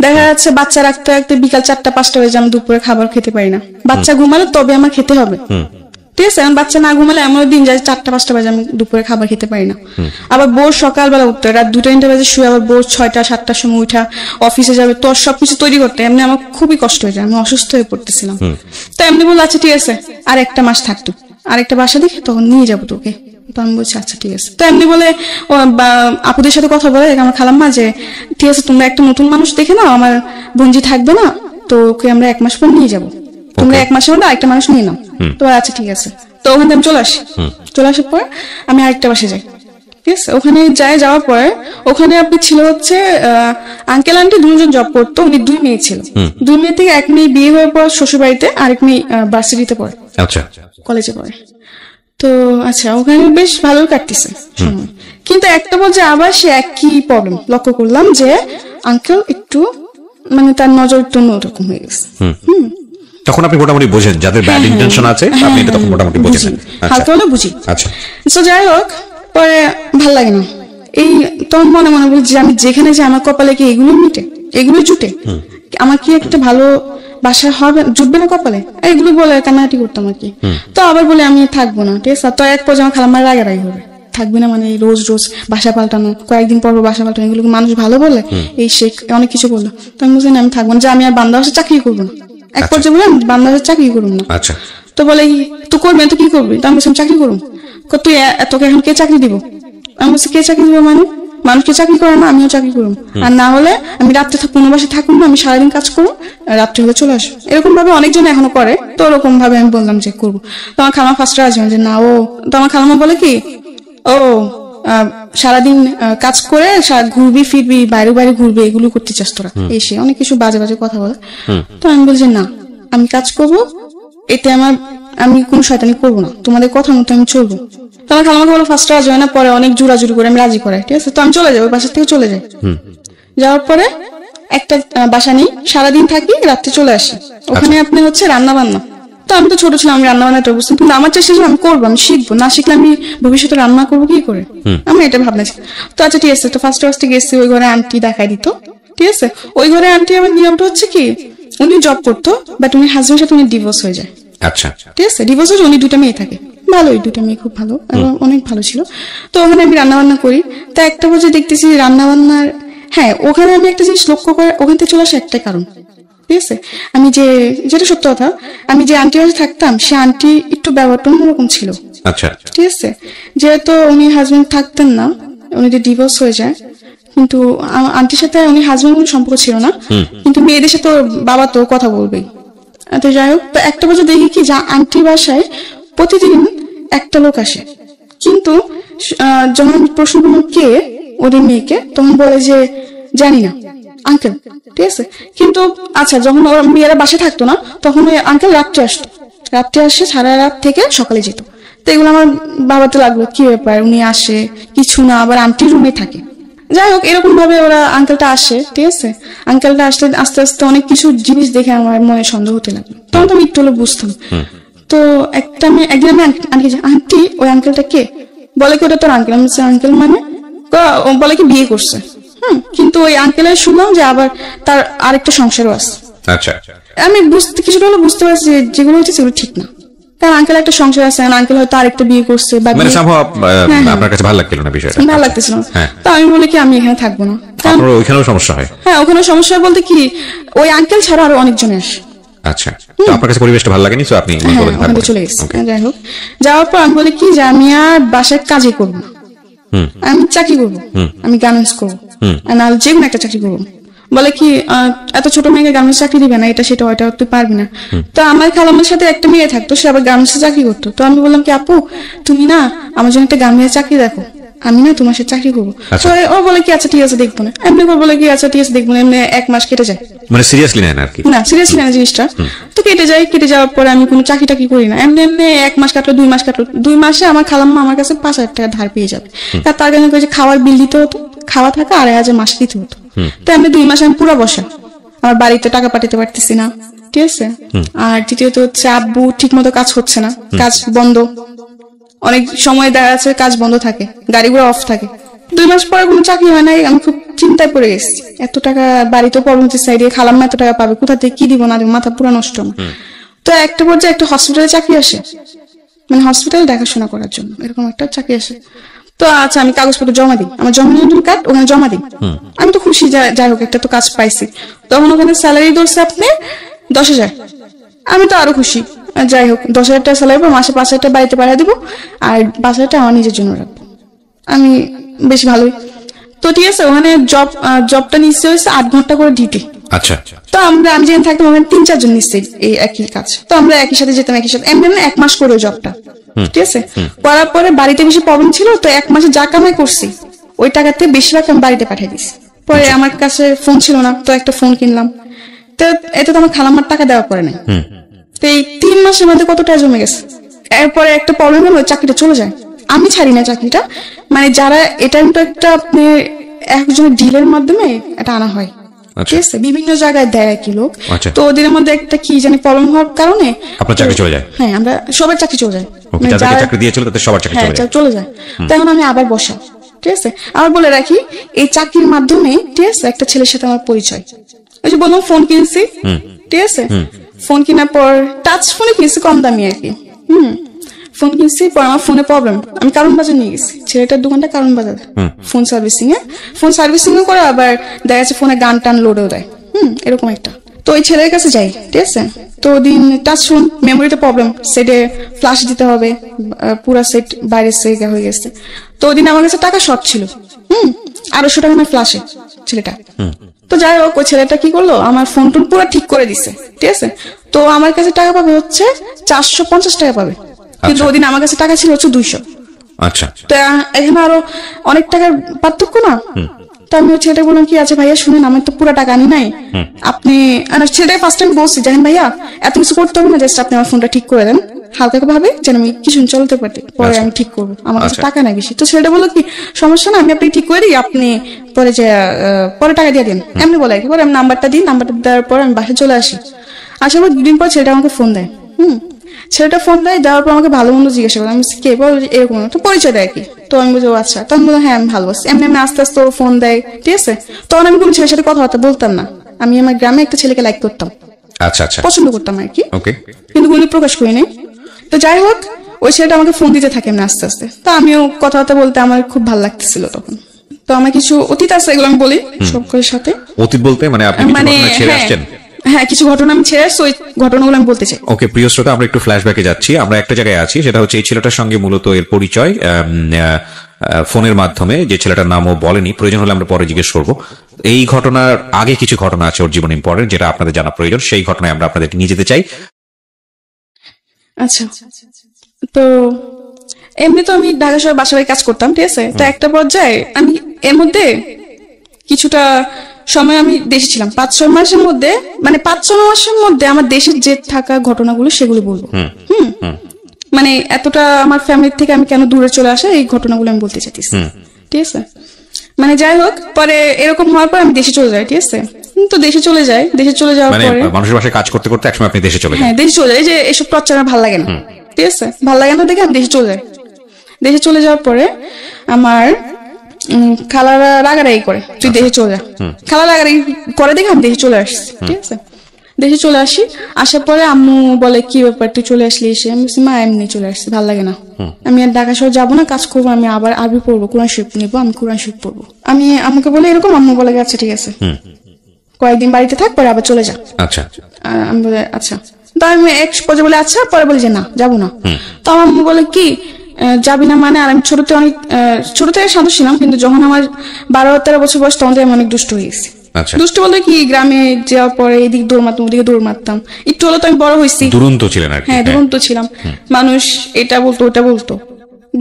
দেখা যাচ্ছে বাচ্চা রাখতে রাখতে বিকাল 4টা-5টা বাজে, আমি দুপুরে খাবার খেতে পারি না। বাচ্চা ঘুমালে তবে আমার খেতে হবে, ঠিক আছে। এখন বাচ্চা না ঘুমালে এমন দিন যায় 4টা-5টা বাজে আমি দুপুরে খাবার খেতে পারি না। আবার বোর সকালবেলা উঠতে, রাত 2টা-3টা বাজে শুয়ে আবার বোর 6টা-7টার সময় উঠা অফিসে যাবে, তো সবকিছু তৈরি করতে এমনি আমার খুবই কষ্ট হয়ে যায়, আমি অসুস্থ হয়ে পড়তেছিলাম। তো এমনি বললো আচ্ছা ঠিক আছে, আর একটা মাস থাকতো, আরেকটা বাসা দেখে তখন নিয়ে যাবো তোকে। তো আমি বলছি আচ্ছা ঠিক আছে। তো এমনি বলে আপুদের সাথে কথা বলে আমার খালাম্মা যে ঠিক আছে, তোমরা একটা নতুন মানুষ দেখে নাও, আমার বোনজি থাকবে না, তো ওকে আমরা 1 মাস পর নিয়ে যাবো, তোমরা 1 মাসের মধ্যে আরেকটা মানুষ নিয়ে নাও। তো আচ্ছা ঠিক আছে। তো ওখানে আমি চলে আসি, চলে আসার পর আমি আরেকটা বাসে যাই, ঠিক আছে। ওখানে যাওয়ার পরে ওখানে আপনি ছিল হচ্ছে আঙ্কেল আন্টি 2জন জব করতো, উনি 2 মেয়ে ছিল। 2 মেয়ে থেকে 1 মেয়ে বিয়ে হয়ে পর শ্বশুর বাড়িতে, আরেক মেয়ে ভার্সিটিতে পড়ে, আচ্ছা কলেজে পড়ে। তো আচ্ছা ওখানে বেশ ভালো কাটতেছে সময়, কিন্তু একটা পর্যায়ে আবার সে একই প্রবলেম লক্ষ্য করলাম যে আঙ্কেল একটু মানে তার নজর একটু অন্যরকম হয়ে গেছে। তখন আপনি মোটামুটি বোঝেন যাদের ব্যাড ইন্টেনশন আছে, আপনি এটা তখন মোটামুটি বুঝেন, হালকা হলে বুঝি। আচ্ছা তো যাই হোক, পরে ভাল লাগে না এই, তখন মনে মনে বলছি আমি যেখানে যে আমার কপালে কি এগুলো মিটে, এগুলো জুটে, আমার কি একটা ভালো বাসা হবে, জুটবে না কপালে, এগুলো বলে কান্নাকাটি করতাম আর কি। তো আবার বলে আমি থাকবো না, ঠিক আছে। তো এক পর্যায়ে আমার খালাম্মার রাগারাগি হবে, থাকবি না মানে রোজ রোজ বাসা পাল্টানো, কয়েকদিন পর বাসা পাল্টানো, এগুলো মানুষ ভালো বলে, এই শেখ অনেক কিছু বললো। তো আমি বলছি আমি থাকবো না, যে আমি আর বান্দা বাসা চাকরি করবো না। এক পর্যায়ে বললাম বান্দা বাসা চাকরি করবো না। আচ্ছা। তো বলে তুই করবি তো কি করবি? তো আমি বলছি চাকরি করবো। তুই তোকে এখন কে চাকরি দিব? আমি বলছি কে চাকরি দিব মানে? মানুষকে চাকরি করে না, আমিও চাকরি করবো। আর না হলে আমি রাত্রে কোনো বাসে থাকবো না, আমি সারাদিন কাজ করবো, রাত্রে হলে চলে আসবো। এরকম ভাবে অনেকজন এখনো করে। তো ওরকম ভাবে আমি বললাম যে করবো। তো আমার খালামা ফার্স্ট রাজি যে না ও, তো আমার খালামা বলে কি ও সারাদিন কাজ করে ঘুরবি ফিরবি, বাইরে বাইরে ঘুরবি, এগুলো করতে চাস তোরা, এসে অনেক কিছু বাজে বাজে কথা বলে। তো আমি বলছি না, আমি কাজ করবো, এতে আমি কোনো শয়তানি করবো না, তোমাদের কথা মতো আমি চলবো। তো আমার খালামাকে বলো ফার্স্ট রাজি হয় না, পরে অনেক জোরাজুরি করে আমি রাজি করাই, ঠিক আছে। তো আমি চলে যাই, ওই বাসা থেকে চলে যাই। যাওয়ার পরে একটা বাসা নেই, সারাদিন থাকি, রাত্রে চলে আসি। ওখানে আপনি হচ্ছে রান্না বান্না। তো আমি তো ছোট ছিলাম, আমি রান্না বান্নাটা বুঝতাম, কিন্তু আমার চেষ্টা ছিল আমি করবো, আমি শিখবো, না শিখলে আমি ভবিষ্যতে রান্না করবো কি করে, আমি এটা ভাবনা ছিল। তো আচ্ছা ঠিক আছে। তো ফার্স্টে গেছি, ওই ঘরে আন্টি দেখাই দিত, ঠিক আছে। ওই ঘরে আন্টি আমার নিয়মটা হচ্ছে কি, উনি জব করতো, বাট উনি হাজবেন্ডের সাথে উনি ডিভোর্স হয়ে যায়। আচ্ছা ঠিক আছে, ডিভোর্স হয়ে উনি 2টা মেয়ে থাকে, ভালোই 2টা মেয়ে খুব ভালো এবং অনেক ভালো ছিল। তো ওখানে আমি রান্না বান্না করি। তা একটা বছর দেখতেছি রান্না বান্নার, হ্যাঁ ওখানে আমি একটা জিনিস লক্ষ্য করে ওখান থেকে চলে আসে একটাই কারণ, ঠিক আছে। আমি যেটা সত্য কথা, আমি যে আন্টির কাছে থাকতাম সে আন্টি একটু ব্যবহারটা অন্যরকম ছিল। আচ্ছা ঠিক আছে, যেহেতু উনি হাজবেন্ড থাকতেন না, উনি ডিভোর্স হয়ে যায়, কিন্তু আন্টির সাথে উনি হাজবেন্ড কোনো সম্পর্ক ছিল না, কিন্তু মেয়েদের সাথে বাবা তো কথা বলবেই, তো যাই হোক, তো একটা বছর দেখি কি যা আন্টি বাসায় প্রতিদিন একটা লোক আসে, কিন্তু যখন প্রশ্ন করলাম কে ওদের মেয়েকে, তখন বলে যে জানি না, আঙ্কেল। ঠিক আছে, কিন্তু আচ্ছা যখন ওর মেয়েরা বাসায় থাকতো না তখন ওই আঙ্কেল রাত্রে আসতো, রাত্রে আসে সারা রাত থেকে সকালে যেত। তো এগুলো আমার বাবাতে লাগলো কি ব্যাপার, উনি আসে কিছু না, আবার আন্টির রুমে থাকে। যাই হোক, এরকম ভাবে ওরা আঙ্কেলটা আসে। ঠিক আছে, আঙ্কেলটা আসতে আস্তে আস্তে অনেক কিছু জিনিস দেখে আমার মনে সন্দেহ হতে লাগলো। তখন তো আমি একটু হলে বুঝতাম। তো একদিন আমি আন্টি ওই আঙ্কেলটা কে? বলে কি ওটা তোর আঙ্কেল। আমি আঙ্কেল মানে? বলে কি বিয়ে করছে। কিন্তু ওই আঙ্কেলের শুনলাম যে আবার তার আরেকটা সংসারও আছে। আচ্ছা, আমি কিছুটা হলে বুঝতে পারছি যে যেগুলো হচ্ছে সেগুলো ঠিক না, কারণ আঙ্কেল একটা সংসার আছে, আঙ্কেল হয়তো আরেকটা বিয়ে করছে বা আপনার কাছে ভালো লাগছিল না বিষয়টা? ভালো লাগতেছিল না। তো আমি বলি কি আমি এখানে থাকবো না, কারণ ওইখানেও সমস্যা হয়। হ্যাঁ, ওখানে সমস্যা বলতে কি ওই আঙ্কেল ছাড়া আরো অনেকজনে আসে। আচ্ছা, তো আপনার কাছে পরিবেশটা ভালো লাগেনি, তো আপনি ওখানে চলে গেছি। যাই হোক, যাওয়ার পর আমি বলি কি যে আমি আর বাসায় কাজই করবো, আমি চাকরি করবো, আমি গার্মেন্টস করবো, আর যে কোনো একটা চাকরি করবো। বলে কি এত ছোট মেয়েকে গার্মেন্টস চাকরি দিবে না, এটা সেটা ওইটা তুই পারবি না। তো আমার খালাম্মার সাথে একটা মেয়ে থাকতো, সে আবার গার্মেন্টসে চাকরি করতো। তো আমি বললাম কি আপু তুমি না আমার জন্য একটা গার্মেন্টস চাকরি দেখো, আমি না তোমার সাথে চাকরি করবো। ও বলে কি আচ্ছা ঠিক আছে দেখবো না, এমনি বলে কি আচ্ছা ঠিক আছে দেখবো না। এমনি 1 মাস কেটে যায়, মানে সিরিয়াসলি নেন আর কি? না, সিরিয়াসলি নেন জিনিসটা। তো কেটে যাওয়ার পরে আমি কোনো চাকরি টাকরি করি না, এমনি 1 মাস কাটলো, 2 মাস কাটলো। 2 মাসে আমার খালাম্মা আমার কাছে 5,000 টাকা ধার পেয়ে যাবে। তার কারণে খাওয়ার বিল দিতে হতো, খাওয়া থাকা 2,500 মাসে দিতে হতো। তো এমনি 2 মাস আমি পুরো বসা, আমার বাড়িতে টাকা পাঠাতে পারতেছি না। ঠিক আছে, আর দ্বিতীয়ত হচ্ছে আব্বু ঠিক মতো কাজ হচ্ছে না, কাজ বন্ধ, অনেক সময় দেখা যাচ্ছে কাজ বন্ধ থাকে, গাড়িগুলো অফ থাকে। 2 মাস পরে কোনো চাকরি হয় নাই, আমি খুব চিন্তায় পড়ে গেছি। এত টাকা বাড়িতে প্রবলেম সাইডে, খালাম্মা এত টাকা পাবে কোথা থেকে, কি দিব না দিব, মাথা পুরো নষ্ট। তো একটা পর্যায়ে একটা হসপিটালে চাকরি আসে, মানে হসপিটালে দেখাশোনা করার জন্য এরকম একটা চাকরি আসে। তো আচ্ছা আমি কাগজপত্র জমা দিই, আমার জমা নিবন্ধন কার্ড ওখানে জমা দিই। আমি তো খুশি, যাই হোক একটা তো কাজ পাইছি। তখন ওখানে স্যালারি ধরছে আপনি 10,000, আমি তো আরো খুশি। যাই হোক 10,000 টাকা স্যালারি পর মাসে 5,000 টাকা বাড়িতে পাঠিয়ে দিবো, আর 5,000 টাকা আমার নিজের জন্য রাখবো, আমি বেশ ভালোই। তো ঠিক আছে, ওখানে জবটা নিশ্চয় হয়েছে 8 ঘন্টা করে ডিউটি। আচ্ছা, তো আমি যেখানে থাকতাম ওখানে 3-4 জন নিশ্চয়ই এই একই কাজ। তো আমরা একই সাথে যেতাম, একই সাথে এমনি 1 মাস করে জবটা। ঠিক আছে, করার পরে বাড়িতে বেশি প্রবলেম ছিল, তো 1 মাসে যা কামাই করছি ওই টাকাতে বেশিরভাগ আমি বাড়িতে পাঠিয়ে দিছি। পরে আমার কাছে ফোন ছিল না, তো একটা ফোন কিনলাম। তো এতে তো আমার খালাম্মার টাকা দেওয়া পড়ে নাই। তো এই 3 মাসের মধ্যে কত টাকা জমে গেছে। এরপরে একটা প্রবলেম হলো, চাকরিটা চলে যায়। আমি ছাড়ি না চাকরিটা, মানে যারা এটা কিন্তু একটা আপনি একজনের ডিলের মাধ্যমে এটা আনা হয়। ঠিক আছে, বিভিন্ন জায়গায় দেয় কি লোক। তো ওদের মধ্যে একটা কি জানি প্রবলেম হওয়ার কারণে আপনার চাকরি চলে যায়। হ্যাঁ, আমরা সবার চাকরি চলে যায়, যারা চাকরি দিয়েছিল তাদের সবার চাকরি চলে যায়। তখন আমি আবার বসা। ঠিক আছে, আবার বলে রাখি এই চাকরির মাধ্যমে ঠিক আছে একটা ছেলের সাথে আমার পরিচয়। ওই যে বললাম ফোন কিনছি, ঠিক আছে, ফোন কেনার পর টাচ ফোনে কিনছি, কম দামি আর কি। ফোন কিনছি, পর আমার ফোনে প্রবলেম, আমি কারণ বাজার নিয়ে গেছি, ছেলেটার দোকানটা কারণ বাজার, ফোন সার্ভিসিং এ করে, আবার দেখা যাচ্ছে ফোনে গান টান লোডেও দেয়। এরকম একটা। তো ওই ছেলের কাছে যাই। ঠিক আছে, তো দিন টাচ ফোন মেমোরিতে প্রবলেম, সেটে ফ্লাশ দিতে হবে, পুরা সেট বাইরের সেট হয়ে গেছে। তো ওই দিন আমার কাছে টাকা শর্ট ছিল, 250 টাকা আমার ফ্লাশে ছেলেটা। তো যাই হোক ওই ছেলেটা কি করলো, আমার ফোন টোন পুরো ঠিক করে দিছে। ঠিক আছে, তো আমার কাছে টাকা পাবে হচ্ছে 450 টাকা পাবে, কিন্তু ওদিন আমার কাছে টাকা ছিল হচ্ছে 200। আচ্ছা, তো এখানে আরো অনেক টাকার পার্থক্য না। তো আমি ছেলেটা বললাম কি আচ্ছা ভাইয়া শুনেন, আমি তো পুরো টাকা আনি নাই, আপনি ছেলেটাকে ফার্স্ট টাইম বলছি জানেন ভাইয়া এত কিছু করতে হবে না, জাস্ট আপনি আমার ফোনটা ঠিক করে দেন হালকা ভাবে, যেন আমি কিছু চলতে পারি, পরে আমি ঠিক করবো, আমার কাছে টাকা নাই বেশি। তো ছেলেটা বললো কি সমস্যা না, আমি আপনি ঠিক করে দিই, আপনি পরে যে পরে টাকা দিয়ে দিন, এমনি বলে পরে আমি নাম্বারটা দিই, নাম্বারটা দেওয়ার পর আমি বাসায় চলে আসি। আসার পর 2 দিন পর ছেলেটা আমাকে ফোন দেয়। ছেলেটা ফোন দেওয়ার পর আমাকে ভালো মন্দ জিজ্ঞাসা করে, আমি কে বল এরকম তো পরিচয় দেয় কি। তো আমি বলছি আচ্ছা, তখন বললাম হ্যাঁ আমি ভালো আছি। এমনি আস্তে আস্তে ওর ফোন দেয়। ঠিক আছে, তখন আমি কোনো ছেলের সাথে কথাবার্তা বলতাম না, আমি আমার গ্রামে একটা ছেলেকে লাইক করতাম, আচ্ছা আচ্ছা পছন্দ করতাম আর কি, কিন্তু গুলি প্রকাশ করি নাই। তো যাই হোক ওই ছেলেটা আমাকে ফোন দিতে থাকে এমনি আস্তে আস্তে। তো আমিও কথাবার্তা বলতে আমার খুব ভালো লাগতেছিল তখন। তো আমার কিছু অতীত আছে, এগুলো আমি বলি সবগুলোর সাথে। অতীত বলতে মানে আপনি ছেড়ে আসছেন? হ্যাঁ, কিছু ঘটনা আমি ছেড়ে আসছি, ওই ঘটনাগুলো আমি বলতে চাই। ওকে, প্রিয় শ্রোতা, আমরা একটু ফ্ল্যাশব্যাকে যাচ্ছি। আমরা একটা জায়গায় আছি, সেটা হচ্ছে এই ছেলেটার সঙ্গে মূলত এর পরিচয় ফোনের মাধ্যমে, যে ছেলেটার নামও বলেনি, প্রয়োজন হলে আমরা পরে জিজ্ঞেস করবো। এই ঘটনার আগে কিছু ঘটনা আছে ওর জীবন ইম্পর্টেন্ট, যেটা আপনাদের জানা প্রয়োজন, সেই ঘটনায় আমরা আপনাদেরকে নিয়ে যেতে চাই। আচ্ছা, তো এমনি তো আমি ঢাকা শহরে বাসা বাড়ি কাজ করতাম, ঠিক আছে। তো একটা পর্যায়ে আমি এর মধ্যে কিছুটা সময় আমি দেশে ছিলাম, 5-6 মাসের মধ্যে, মানে 5-6 মাসের মধ্যে আমার দেশের যে থাকা ঘটনাগুলো সেগুলো বলবো। মানে এতটা আমার ফ্যামিলি থেকে আমি কেন দূরে চলে আসা, এই ঘটনাগুলো আমি বলতে চাইতেছি, ঠিক আছে। মানে যাই হোক, পরে এরকম হওয়ার পর আমি দেশে চলে যাই, ঠিক আছে। তো দেশে চলে যাওয়ার পরে মানুষের বাসায় কাজ করতে করতে একসময় আপনি দেশে চলে যান। হ্যাঁ, দেশে চলে যাই, যে এসব টর্চার আমার ভালো লাগে না, ঠিক আছে। ভালো লাগে না দেখে আমি দেশে চলে যাই। দেশে চলে যাওয়ার পরে আমার খালারা রাগারাগি করে, তুই দেশে চলে যা। খালা রাগারাগি করে দেখে আমি দেশে চলে আসছি, ঠিক আছে। দেশে চলে আসি, আসার পরে আম্মু বলে কি ব্যাপার তুই চলে আসলি এসে। আমি বলছি মা এমনি চলে আসছি, ভালো লাগে না, আমি আর ঢাকা শহর যাবো না, কাজ করবো, আমি আবার আরবি পড়বো, কোরআন শরীফ নিবো, আমি কোরআন শরীফ পড়বো। আমি আমাকে বলে এরকম, আম্মু বলে আচ্ছা ঠিক আছে, কয়েকদিন বাড়িতে থাক, পরে আবার চলে যা। আচ্ছা, আমি বলে আচ্ছা। তো আমি এক পর্যায়ে বলে আচ্ছা, পরে বলি যে না যাবো না। তো আমার আম্মু বলে কি যাবি না মানে? আর আমি ছোট থেকে শান্ত ছিলাম, কিন্তু যখন আমার 12-13 বছর বয়স তখন আমি অনেক দুষ্ট হয়ে গেছি। দুষ্ট বলতে কি, গ্রামে যাওয়ার পরে এদিক দৌড় মারতাম, ওদিকে দৌড় মারতাম, একটু হলো তো আমি বড় হয়েছি, দুরন্ত ছিলেন আর কি। হ্যাঁ, দুরন্ত ছিলাম। মানুষ এটা বলতো ওটা বলতো,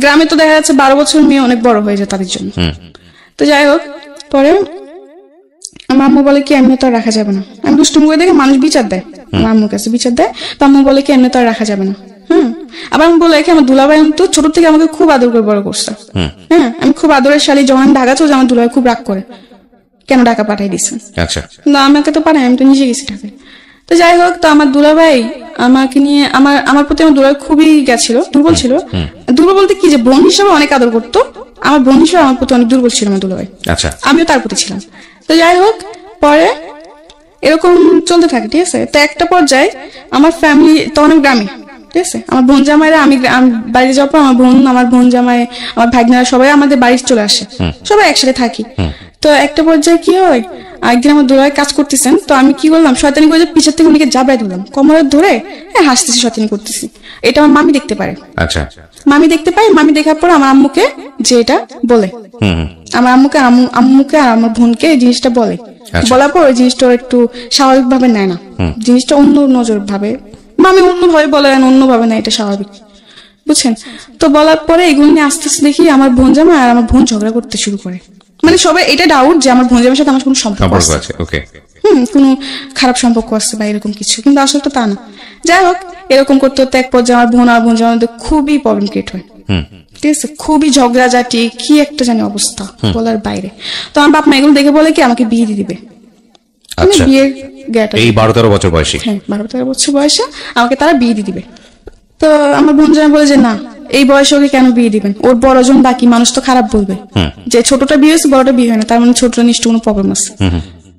গ্রামে তো দেখা যাচ্ছে 12 বছর মেয়ে অনেক বড় হয়ে যায় তাদের জন্য। তো যাই হোক, পরে আমার আম্মু বলে কি এমনি তো আর রাখা যাবে না। আমি দুষ্টুমি করে দেখে মানুষ বিচার দেয়, আমার আম্মুর কাছে বিচার দেয়। তো আম্মু বলে কি এমনি তো আর রাখা যাবে না। আবার আমি বলে কি আমার দুলাভাই তো ছোট থেকে আমাকে খুব আদর করে বড় করছে। হ্যাঁ, আমি খুব আদরের শালী। যখন আমি ঢাকা চলে যাই আমার দুলাভাই খুব রাগ করে, কেন ঢাকা পাঠাই দিচ্ছেন। আচ্ছা, না আমাকে তো পাঠাই, আমি তো নিজে গেছি ঢাকায়। তো যাই হোক, তো আমার দুলাভাই আমাকে নিয়ে আমার প্রতি আমার দুলাভাই খুবই গেছিল, দুর্বল ছিল। দুর্বল বলতে কি, যে বোন হিসাবে অনেক আদর করতো, আমার বোন হিসাবে আমার প্রতি অনেক দুর্বল ছিল আমার দুলাভাই। আচ্ছা, আমিও তার প্রতি ছিলাম। তো যাই হোক, পরে এরকম চলতে থাকে, ঠিক আছে। তো একটা পর্যায়ে আমার ফ্যামিলি তখন আমি গ্রামে, ঠিক আছে। আমার বোন জামাইরা, আমি বাইরে যাওয়ার পর আমার বোন জামাই, আমার ভাগ্নারা সবাই আমাদের বাড়ি চলে আসে, সবাই একসাথে থাকি। তো একটা পর্যায়ে কি হয়, একদিন আমার দুলাভাই কাজ করতেছেন, তো আমি কি করলাম, শয়তানি করে পিছের থেকে উনিকে জাবড়ায় ধরলাম, কোমরে ধরে হাসতেছি, শয়তানি করতেছি। এটা আমার মামি দেখতে পারে। আচ্ছা, মামি দেখতে পাই। মামি দেখার পর আমার আম্মুকে যে এটা বলে, আমার আম্মুকে আর আমার বোনকে এই জিনিসটা বলে। বলার পর ওই জিনিসটা একটু স্বাভাবিক ভাবে নেয় না, জিনিসটা অন্য নজর ভাবে। মামি অন্যভাবে বলে, অন্যভাবে নেয়, এটা স্বাভাবিক, বুঝছেন। তো বলার পরে এগুলো নিয়ে আস্তে আস্তে দেখি আমার বোন জামাই আর আমার বোন ঝগড়া করতে শুরু করে। মানে সবাই এটা ডাউট যে আমার বোন জামাইয়ের সাথে আমার কোনো সম্পর্ক আছে, কোনো খারাপ সম্পর্ক আছে বা এরকম কিছু, কিন্তু আসলে তো তা না। যাই হোক, এরকম করতে করতে এক পর্যায়ে আমার বোন আর বোন জামাইয়ের মধ্যে খুবই প্রবলেম ক্রিয়েট হয়, ঠিক আছে। খুবই ঝগড়াঝাটি, কি একটা জানি অবস্থা বলার বাইরে। তো আমার বাপ মা এগুলো দেখে বলে কি আমাকে বিয়ে দিয়ে দিবে। বিয়ের এই 12-13 বছর বয়সে, হ্যাঁ 12-13 বছর বয়সে আমাকে তারা বিয়ে দিয়ে দিবে। তো আমার বোন জামাই বলে যে না, এই বয়সে ওকে কেন বিয়ে দিবেন, ওর বড়জন বাকি, মানুষ তো খারাপ বলবে যে ছোটটা বিয়ে হয়েছে বড়টা বিয়ে হয় না, তার মানে ছোটটা নিশ্চয় কোনো প্রবলেম আছে।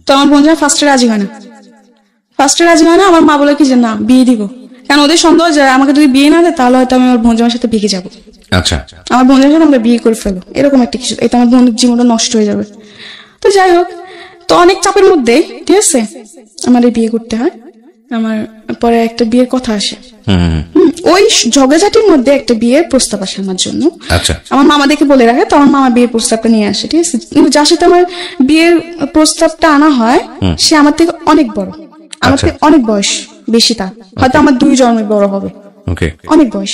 তো আমার বোন জামাই ফার্স্টে রাজি হয় না। আমার মা বলে কি যে না, বিয়ে দিব, কারণ ওদের সন্দেহ যে আমাকে যদি বিয়ে না দেয় তাহলে হয়তো আমি আমার বোন জামাইয়ের সাথে বিয়ে যাবো। আচ্ছা, আমার বোনের সাথে আমরা বিয়ে করে ফেলো, এরকম একটা কিছু, এটা আমার বোনের জীবনটা নষ্ট হয়ে যাবে। তো যাই হোক, তো অনেক চাপের মধ্যে, ঠিক আছে, আমার এই বিয়ে করতে হয়। আমার পরে একটা বিয়ের কথা আসে, ওই ঝগড়াঝাটির মধ্যে একটা বিয়ের প্রস্তাব আসে আমার জন্য। আমার মামা দেখে বলে রাখে, তো আমার মামা বিয়ের প্রস্তাবটা নিয়ে আসে, ঠিক আছে। কিন্তু যার সাথে আমার বিয়ের প্রস্তাবটা আনা হয় সে আমার থেকে অনেক বড়, আমার থেকে অনেক বয়স বেশি, তার হয়তো আমার 2 জন্মে বড় হবে, অনেক বয়স।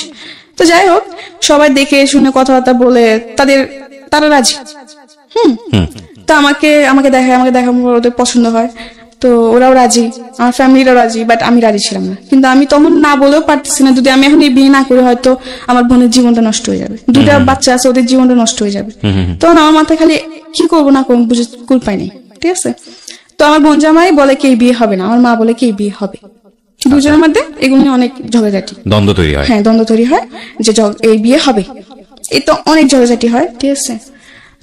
তো যাই হোক, সবাই দেখে শুনে কথাবার্তা বলে তারা রাজি। তো আমাকে দেখায়, ওদের পছন্দ হয়, তো ওরাও রাজি, আমার ফ্যামিলিরাও রাজি, বাট আমি রাজি ছিলাম না। কিন্তু আমি তখন না বলেও পারতেছি না, যদি আমি এখন এই বিয়ে না করি হয়তো আমার বোনের জীবনটা নষ্ট হয়ে যাবে, 2টা বাচ্চা আছে, ওদের জীবনটা নষ্ট হয়ে যাবে। তখন আমার মাথায় খালি কি করবো না করবো বুঝে কুল পাই নাই, ঠিক আছে। তো আমার বোন জামাই বলে কি এই বিয়ে হবে না, আমার মা বলে কি এই বিয়ে হবে। দুজনের মধ্যে এগুলো নিয়ে অনেক ঝগড়াঝাটি, দ্বন্দ্ব তৈরি হয় যে এই বিয়ে হবে, এই তো অনেক ঝগড়াঝাটি হয়, ঠিক আছে।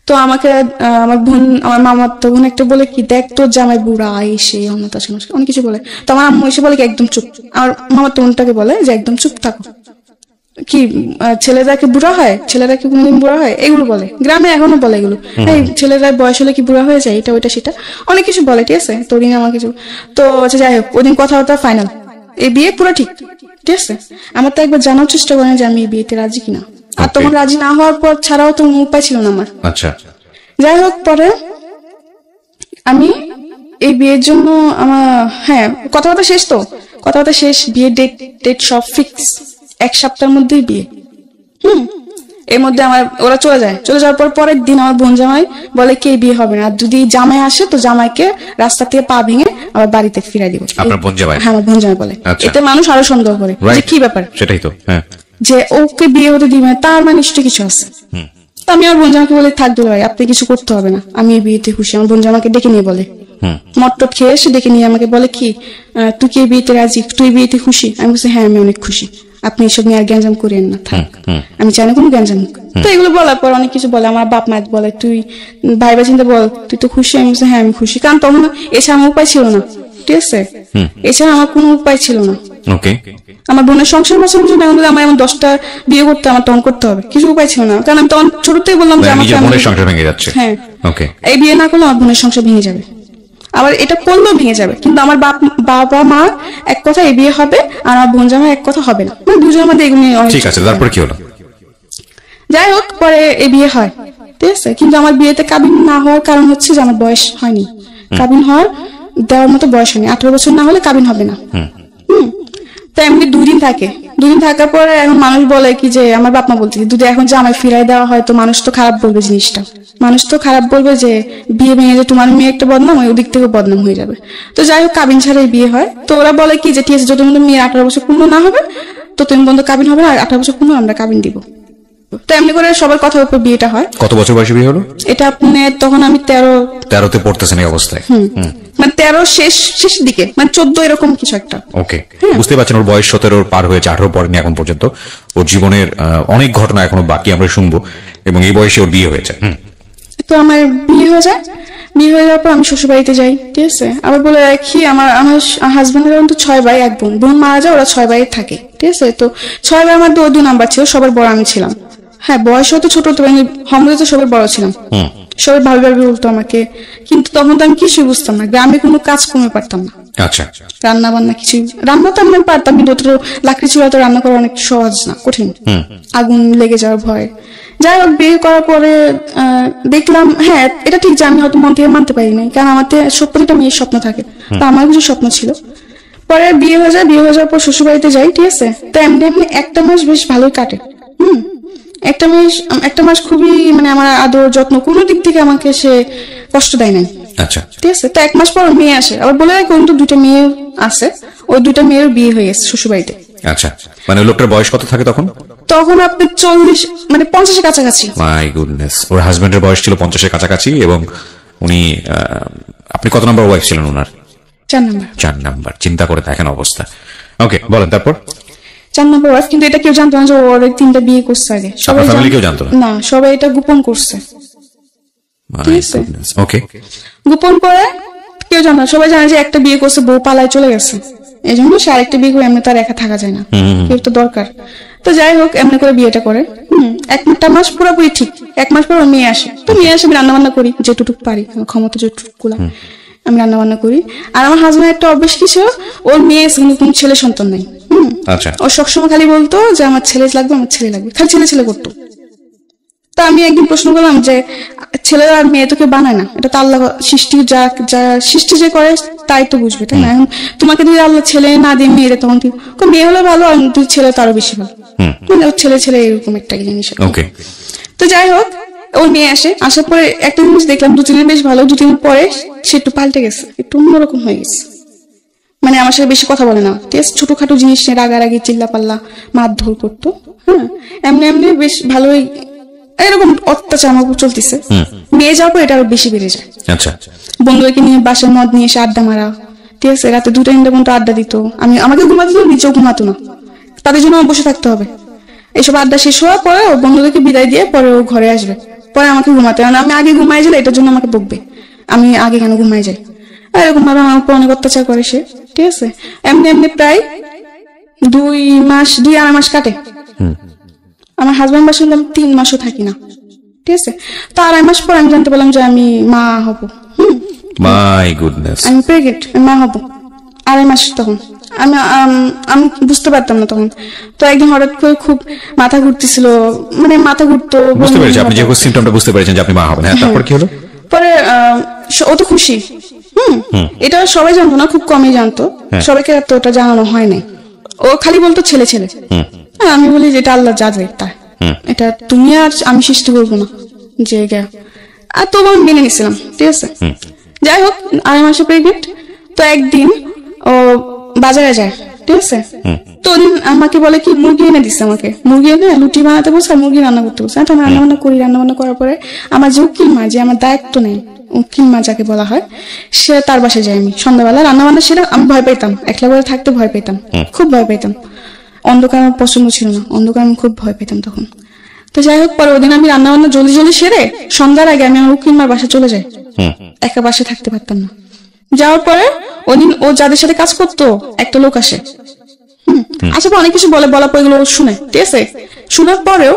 তো আমাকে আমার মামার তো বোন একটা বলে কি, দেখ তোর জামাই বুড়া, এসে অনেক কিছু বলে। তো আমার আম্মু এসে বলে কি একদম চুপ। আমার মামার তো বোনটাকে বলে যে একদম চুপ থাকো, কি ছেলেরা কি বুড়া হয়, ছেলেরা কি কোনদিন বুড়া হয়, এগুলো বলে, গ্রামে এখনো বলে এগুলো, এই ছেলেরা বয়স হলে কি বুড়া হয়ে যায়, এটা ওইটা সেটা অনেক কিছু বলে, ঠিক আছে। তো ওদিন আমার কিছু, তো আচ্ছা যাই হোক, ওদিন কথাবার্তা ফাইনাল, এই বিয়ে পুরো ঠিক আছে। আমার তো একবার জানার চেষ্টা করেন যে আমি এই বিয়েতে রাজি কিনা, আর তখন রাজি না হওয়ার পর ছাড়াও তো উপায় ছিল না আমার। আচ্ছা, যাই হোক, পরে আমি এই বিয়ের জন্য আমার কথাবার্তা শেষ, তো কথাবার্তা শেষ, বিয়ের ডেট সব ফিক্স, 1 সপ্তাহের মধ্যেই বিয়ে। এর মধ্যে ওরা চলে যাওয়ার পর পরের দিন আমার বোন জামাই বলে কে বিয়ে হবে না, আর যদি জামাই আসে তো জামাইকে রাস্তা থেকে পা ভেঙে আবার বাড়িতে ফিরাই দিব। আপনার বোন জামাই? হ্যাঁ, আমার বোন জামাই বলে। এতে মানুষ আরো সন্দেহ করে যে কি ব্যাপার, সেটাই তো, হ্যাঁ, যে ওকে বিয়ে হতে দিবে, তার মানে নিশ্চয়ই কিছু আছে। তো আমি আমার বোন জামাকে বলে, থাক দুলা ভাই, আপনি কিছু করতে হবে না, আমি এই বিয়েতে খুশি। আমার বোন জামাকে ডেকে নিয়ে বলে, মটটপ খেয়ে এসে ডেকে নিয়ে আমাকে বলে কি, তুই কি এই বিয়েতে রাজি, তুই বিয়েতে খুশি? আমি বলছি হ্যাঁ, আমি অনেক খুশি, আপনি এসব নিয়ে আর গ্যাঞ্জাম করেন না, থাক, আমি চাই না কোনো গ্যাঞ্জাম। তো এগুলো বলার পর অনেক কিছু বলে, আমার বাপ মা বলে তুই ভাইবা চিন্তা বল, তুই তো খুশি? আমি বলছি হ্যাঁ আমি খুশি, কারণ তখন এছাড়া আমার উপায় ছিল না, ঠিক আছে, এছাড়া আমার কোনো উপায় ছিল না। আমার বোনের সংসার বাঁচানোর জন্য আমার এমন 10টা বিয়ে করতে, আমার তখন করতে হবে, কিছু উপায় ছিল না, কারণ আমি তখন ছোট থেকে বললাম যে আমার সংসার ভেঙে যাচ্ছে, হ্যাঁ এই বিয়ে না করলে আমার বোনের সংসার ভেঙে যাবে, আবার এটা করলেও ভেঙে যাবে, কিন্তু আমার বাবা মা এক কথা এই বিয়ে হবে, আর আমার বোন জামাই এক কথা হবে না, মানে দুজনের মধ্যে এগুলো নিয়ে অনেক। ঠিক আছে, তারপর কি হলো? যাই হোক, পরে এই বিয়ে হয়, ঠিক আছে, কিন্তু আমার বিয়েতে কাবিন না হওয়ার কারণ হচ্ছে যে আমার বয়স হয়নি, কাবিন দেওয়ার মতো বয়স হয়নি, 18 বছর না হলে কাবিন হবে না। তো এমনি 2 দিন থাকে, 2 দিন থাকার পরে এখন মানুষ বলে কি যে, আমার বাপ মা বলতে যদি এখন জামাই ফিরাই দেওয়া হয় তো মানুষ তো খারাপ বলবে, জিনিসটা মানুষ তো খারাপ বলবে যে বিয়ে ভেঙে যে তোমার মেয়ে একটা বদনাম, ওই দিক থেকে বদনাম হয়ে যাবে। তো যাই হোক, কাবিন ছাড়াই বিয়ে হয়। তো ওরা বলে কি যে ঠিক আছে, যদি মেয়ে 18 বছর পূর্ণ না হবে তো তুমি বন্ধু কাবিন হবে না, আর 18 বছর পূর্ণ আমরা কাবিন দিব। তো এমনি করে সবার কথার উপর বিয়েটা হয়। কত বছর বয়সে বিয়ে হলো এটা? তখন আমি 13তে পড়তেছেন এই অবস্থায়, মানে 13 শেষের দিকে, মানে 14 এরকম কিছু একটা। ওকে, বুঝতে পারছেন ওর বয়স 17 পার হয়েছে, 18 পড়েনি এখন পর্যন্ত। ওর জীবনের অনেক ঘটনা এখনো বাকি, আমরা শুনবো, এবং এই বয়সে ওর বিয়ে হয়েছে। তো আমার বিয়ে হয়ে যায়, বিয়ে হয়ে যাওয়ার পর আমি শ্বশুর বাড়িতে যাই, ঠিক আছে। আবার বলে রাখি, আমার হাজবেন্ডের কিন্তু 6 ভাই 1 বোন, বোন মারা যায়, ওরা 6 ভাই থাকে, ঠিক আছে। তো 6 ভাই আমার 2 নাম্বার ছিল, সবার বড় আমি ছিলাম। হ্যাঁ, বয়সও তো ছোট, তো আমরা তো সবার বড় ছিলাম, সবাই ভাবি ভাবি বলতো আমাকে, কিন্তু তখন তো আমি কিছুই বুঝতাম না, গ্রামে কোনো কাজ কমে পারতাম না। আচ্ছা, রান্না বান্না কিছু, রান্না তো আমি পারতাম, কিন্তু লাকড়ি চুলা তো রান্না করা অনেক সহজ না, কঠিন, আগুন লেগে যাওয়ার ভয়। যাই হোক, বিয়ে করার পরে দেখলাম, হ্যাঁ এটা ঠিক যে আমি হয়তো মন থেকে মানতে পারি নাই, কারণ আমার প্রতিটা মেয়ের স্বপ্ন থাকে, তা আমার কিছু স্বপ্ন ছিল। পরে বিয়ে হয়ে যায়, বিয়ে হয়ে যাওয়ার পর শ্বশুর বাড়িতে যাই, ঠিক আছে। তো এমনি 1 মাস বেশ ভালোই কাটে। একটা মাস খুবই, মানে আমার আদর যত্ন কোনো দিক থেকে আমাকে সে কষ্ট দেয় নাই, আচ্ছা, ঠিক আছে। তো 1 মাস পর মেয়ে আসে, আবার বলে রাখি কিন্তু 2টা মেয়ে আছে, ওই 2টা মেয়ের বিয়ে হয়ে গেছে শ্বশুর বাড়িতে। আচ্ছা, মানে লোকটার বয়স কত থাকে তখন? তখন আপনি 40, মানে 50-এর কাছাকাছি। মাই গুডনেস, ওর হাজবেন্ডের বয়স ছিল 50-এর কাছাকাছি, এবং উনি, আপনি কত নম্বর ওয়াইফ ছিলেন ওনার? 4 নাম্বার। চিন্তা করে দেখেন অবস্থা। ওকে, বলেন তারপর। 4 নম্বর ওয়াইফ, কিন্তু এটা কেউ জানতো না যে ওর 3টা বিয়ে করছে আগে, সবাই কেউ জানতো না, সবাই এটা গোপন করছে, ঠিক আছে। ওকে, গোপন করে কেউ জানে না, সবাই জানে যে একটা বিয়ে করছে, বউ পালায় চলে গেছে, এই জন্য সে আরেকটা বিয়ে করে, এমনি তার একা থাকা যায় না, কেউ তো দরকার। তো যাই হোক, এমনি করে বিয়েটা করে। 1 মাস পুরোপুরি ঠিক। 1 মাস পর ওর মেয়ে আসে, তো মেয়ে আসে, আমি রান্না বান্না করি যেটুকু পারি, আমার ক্ষমতা যেটুকু, আমি রান্না বান্না করি। আর আমার হাজবেন্ড একটা অভ্যেস কি ছিল, ওর মেয়ে কোনো ছেলে সন্তান নাই। আচ্ছা, ও সবসময় খালি বলতো যে আমার ছেলে লাগবে, আমার ছেলে লাগবে, খালি ছেলে করতো। তা আমি একদিন প্রশ্ন করলাম যে ছেলে আর মেয়ে তোকে বানায় না, এটা তো আল্লাহ সৃষ্টি, যা সৃষ্টি যে করে তাই তো বুঝবে, তাই না? এখন তোমাকে যদি আল্লাহ ছেলে না দিয়ে মেয়ে, তখন মেয়ে হলে ভালো, আর তুই ছেলে তো আরো বেশি ভালো, মানে ছেলে এরকম একটা জিনিস। তো যাই হোক, ওর মেয়ে আসে, আসার পরে একটা জিনিস দেখলাম, 2 দিন বেশ ভালো, 2 দিন পরে সে একটু পাল্টে গেছে, একটু অন্যরকম হয়ে গেছে, মানে আমার সাথে বেশি কথা বলে না, ঠিক আছে। ছোটখাটো জিনিস নিয়ে রাগারাগি, চিল্লা পাল্লা, মারধর করতো, হ্যাঁ, এমনি বেশ ভালোই এরকম অত্যাচার আমার উপর চলতেছে। মেয়ে যাওয়ার পর এটা আরো বেশি বেড়ে যায়। আচ্ছা, বন্ধুদেরকে নিয়ে বাসায় মদ নিয়ে এসে আড্ডা মারা, ঠিক আছে, রাতে 2টা-3টা পর্যন্ত আড্ডা দিত, আমাকে ঘুমাতে দিত, নিচেও ঘুমাতো না, তাদের জন্য আমার বসে থাকতে হবে। এইসব আড্ডা শেষ হওয়ার পরে ও বন্ধুদেরকে বিদায় দিয়ে পরে ও ঘরে আসবে, পরে আমাকে ঘুমাতে, কারণ আমি আগে ঘুমাই যাই, এটার জন্য আমাকে বকবে আমি আগে কেন ঘুমাই যাই, এরকম ভাবে আমার উপর অনেক অত্যাচার করে সে, ঠিক আছে। এমনি প্রায় 2-2.5 মাস কাটে। আমার হাজবেন্ড বাসা 3 মাসও থাকি না, ঠিক আছে। তো 2.5 মাস পর আমি জানতে পারলাম যে আমি মা হব। মাই গুডনেস, আমি প্রেগনেন্ট, মা হব। 2.5 মাস তখন আমি আমি বুঝতে পারতাম না তখন। তো একদিন হঠাৎ করে খুব মাথা ঘুরতেছিল, মানে মাথা ঘুরতো। বুঝতে পেরেছি, আপনি যে সিমটমটা বুঝতে পেরেছেন যে আপনি মা হবেন। হ্যাঁ, তারপর কি হলো? পরে ও তো খুশি। এটা সবাই জানতো না, খুব কমই জানতো, সবাইকে তো ওটা জানানো হয় নাই। ও খালি বলতো ছেলে ছেলে। আমি বলি যে এটা আল্লাহ যা দেয় তা, এটা তুমি আর আমি সৃষ্টি করবো না যে আর তো আমি মেনে নিছিলাম, ঠিক আছে। যাই হোক, 2.5 মাসে প্রেগনেন্ট। তো একদিন ও বাজারে যায়, ঠিক আছে। তো ওদিন আমাকে বলে কি মুরগি এনে দিচ্ছে, আমাকে মুরগি এনে লুটি বানাতে বলছে আর মুরগি রান্না করতে বলছে। আমি রান্না বান্না করি, রান্না বান্না করার পরে আমার যে উকিল মা, যে আমার দায়িত্ব নেই, উকিল মা যাকে বলা হয়, সে তার বাসায় যাই। আমি সন্ধ্যাবেলা রান্না বান্না সেটা আমি ভয় পেতাম, একলা করে থাকতে ভয় পেতাম, খুব ভয় পেতাম। অন্ধকার আমার পছন্দ ছিল না, অন্ধকার আমি খুব ভয় পেতাম তখন। তো যাই হোক, পরে ওদিন আমি রান্না বান্না জলদি জলদি সেরে সন্ধ্যার আগে আমি আমার উকিল মার বাসায় চলে যাই। একা বাসায় থাকতে পারতাম না। যাওয়ার পরে ওদিন ও যাদের সাথে কাজ করতো একটা লোক আসে। আসার পর অনেক কিছু বলে, বলার পর এগুলো ও শুনে, ঠিক আছে। শোনার পরেও